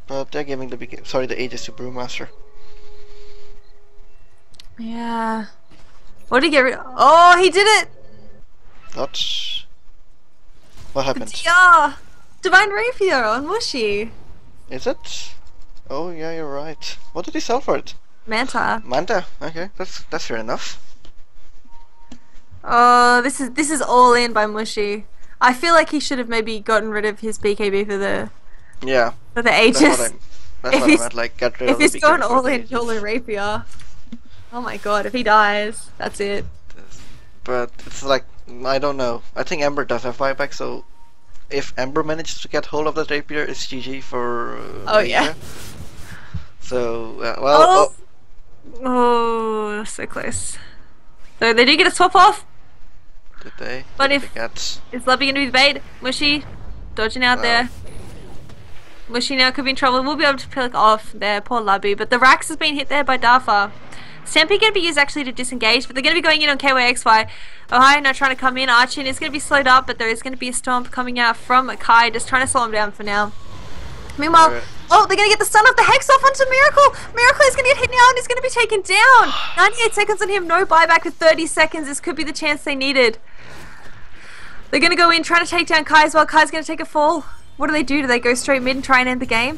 But they're giving the the Aegis to Brewmaster. Yeah. What did he get rid of? Oh, he did it! What happened? Yeah! Divine Rapier on Mushy. Is it? Oh yeah, you're right. What did he sell for it? Manta. Manta. Okay, that's fair enough. Oh, this is all in by Mushy. I feel like he should have maybe gotten rid of his BKB for the Aegis. That's what I meant. Like, get rid of the if he's BKB going for all the in Aegis. YOLO Rapier. Oh my god, if he dies, that's it. But it's like, I don't know. I think Ember does have buyback, so if Ember manages to get hold of that rapier, it's GG for Oh yeah. So, well... Oh, so close. So they do get a swap off. Did they? But Did if they get... is Lubby gonna be the bait? Mushy dodging out there. Mushy now could be in trouble. We'll be able to pick off there, poor Lubby. But the Rax has been hit there by Darfa. Stampede going to be used actually to disengage, but they're going to be going in on KYXY. Ohio now trying to come in. Archin is going to be slowed up, but there is going to be a stomp coming out from Kai, just trying to slow him down for now. Meanwhile, oh, they're going to get the stun off the Hex off onto Miracle. Miracle is going to get hit now and is going to be taken down. 98 seconds on him, no buyback with 30 seconds. This could be the chance they needed. They're going to go in, trying to take down Kai as well. Kai's going to take a fall. What do they do? Do they go straight mid and try and end the game?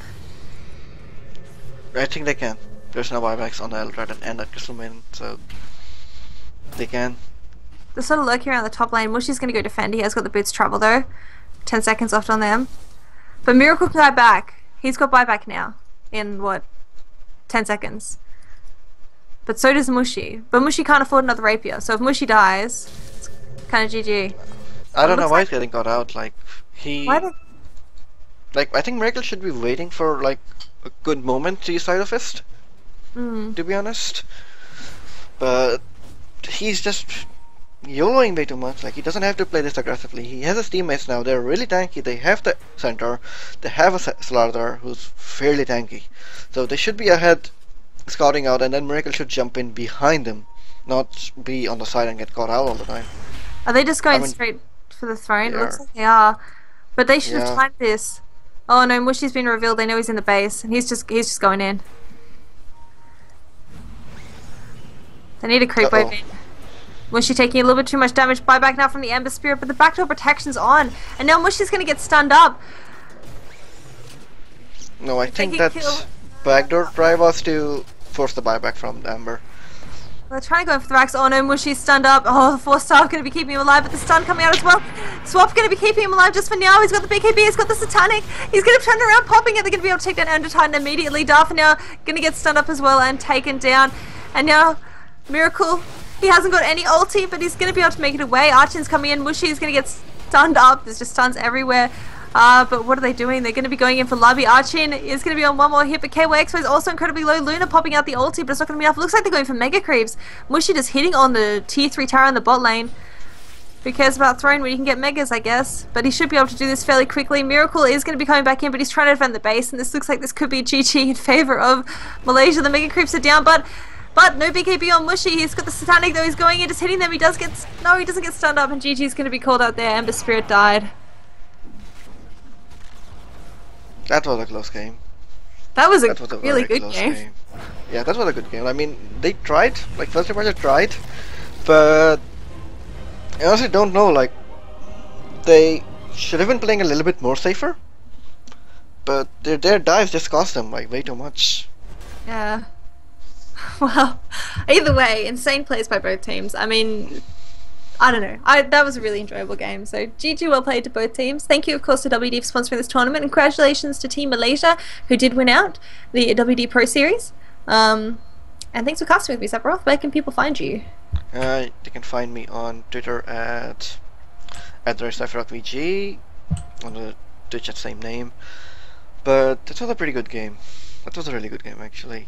I think they can. There's no buybacks on the Eldred and at Crystal Maiden, so they can. They're sort of lurking around the top lane. Mushy's going to go defend. He has got the boots travel though. 10 seconds left on them. But Miracle can buy back. He's got buyback now. In what? 10 seconds. But so does Mushy. But Mushy can't afford another rapier. So if Mushy dies, it's kind of GG. I don't know why he's getting got out. Like, Why did... Like, I think Miracle should be waiting for, like, a good moment to use Side of Fist. To be honest. But he's just YOLOing way too much. Like, he doesn't have to play this aggressively. He has his teammates now. They're really tanky. They have the center. They have a Slardar who's fairly tanky. So they should be ahead scouting out, and then Miracle should jump in behind them, not be on the side and get caught out all the time. Are they just going straight for the throne? It Yeah. looks like they are. But they should have Yeah. timed this. Oh no, Mushy's been revealed. They know he's in the base, and he's just going in. They need a creep wave in. Mushy taking a little bit too much damage. Buyback now from the Ember Spirit, but the backdoor protection's on. And now Mushy's going to get stunned up. No, I think can that kill- backdoor try was to force the buyback from Amber. They're trying to go in for the Rax. Oh no, Mushy's stunned up. Oh, the 4-star going to be keeping him alive, but the stun coming out as well. Swap going to be keeping him alive just for now. He's got the BKB, he's got the Satanic. He's going to turn around, popping it. They're going to be able to take down Ender Titan immediately. Darfa now going to get stunned up as well and taken down. And now Miracle, he hasn't got any ulti, but he's going to be able to make it away. Archin's coming in. Mushy is going to get stunned up. There's just stuns everywhere. But what are they doing? They're going to be going in for Lubby. Archin is going to be on one more hit, but KYXY is also incredibly low. Luna popping out the ulti, but it's not going to be enough. Looks like they're going for Mega Creeps. Mushy just hitting on the tier 3 tower in the bot lane. Who cares about throne when you can get Megas, I guess? But he should be able to do this fairly quickly. Miracle is going to be coming back in, but he's trying to defend the base, and this looks like this could be GG in favour of Malaysia. The Mega Creeps are down, but no BKB on Mushy. He's got the Satanic though. He's going in, just hitting them. He doesn't get stunned up, and GG's going to be called out there. Ember Spirit died. That was a close game. That was a very really good close game. Yeah, that was a good game. I mean, they tried. Like, First Departure tried, but I honestly don't know. Like, they should have been playing a little bit more safer. But their dives just cost them like way too much. Yeah. Well, either way, insane plays by both teams. I mean, I don't know. That was a really enjoyable game. So GG, well played to both teams. Thank you, of course, to WD for sponsoring this tournament, and congratulations to Team Malaysia, who did win out the WD Pro Series. And thanks for casting with me, Sephiroth. Where can people find you? You can find me on Twitter at @SephirothVG, on the Twitch at same name. But that was a pretty good game. That was a really good game, actually.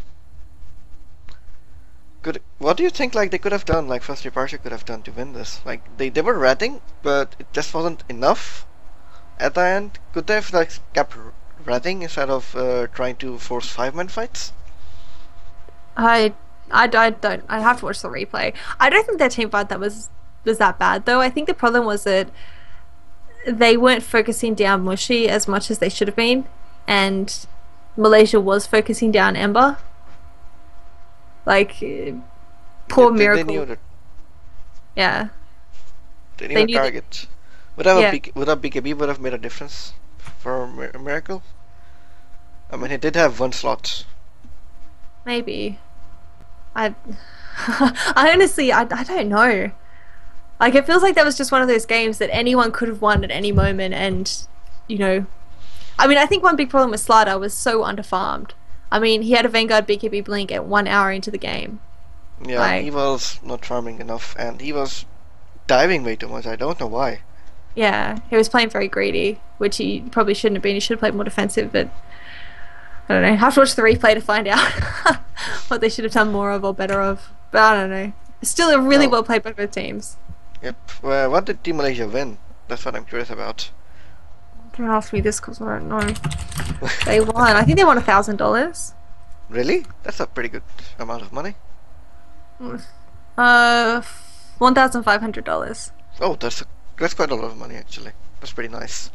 Good. What do you think? Like they could have done, like First Departure could have done to win this? Like they were ratting, but it just wasn't enough at the end. Could they have like kept ratting instead of trying to force 5-man fights? I don't. I have to watch the replay. I don't think their team fight that was that bad though. I think the problem was that they weren't focusing down Mushi as much as they should have been, and Malaysia was focusing down Ember. Like poor Miracle. They knew that. Yeah. They They knew knew the that- target. Would have Yeah. would a BKB would have made a difference for Miracle? I mean, he did have one slot. Maybe. I I honestly I don't know. Like it feels like that was just one of those games that anyone could have won at any moment, and you know, I mean I think one big problem with Slider was so underfarmed. I mean he had a Vanguard BKB blink at 1 hour into the game. Yeah, Like- he was not farming enough, and he was diving way too much. I don't know why. Yeah, he was playing very greedy, which he probably shouldn't have been. He should have played more defensive, but I don't know. I have to watch the replay to find out what they should have done more of or better of. But I don't know. Still a really well played by both teams. Yep. Well, what did Team Malaysia win? That's what I'm curious about. Don't ask me this because I don't know. They won. I think they won $1,000. Really? That's a pretty good amount of money. $1,500. Oh, that's quite a lot of money actually. That's pretty nice.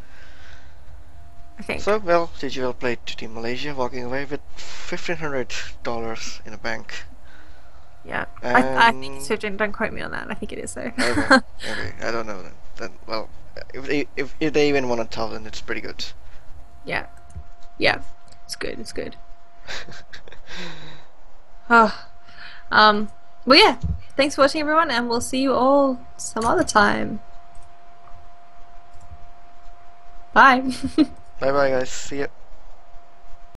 I think. So, well, GG well played to Team Malaysia, walking away with $1,500 in a bank. Yeah. I think it's 15. Don't quote me on that. I think it is though. Maybe, maybe. I don't know. Then, well, if they even won 1,000, it's pretty good. Yeah. Yeah. It's good. It's good. Oh. Well, yeah. Thanks for watching, everyone, and we'll see you all some other time. Bye. Bye bye, guys. See ya.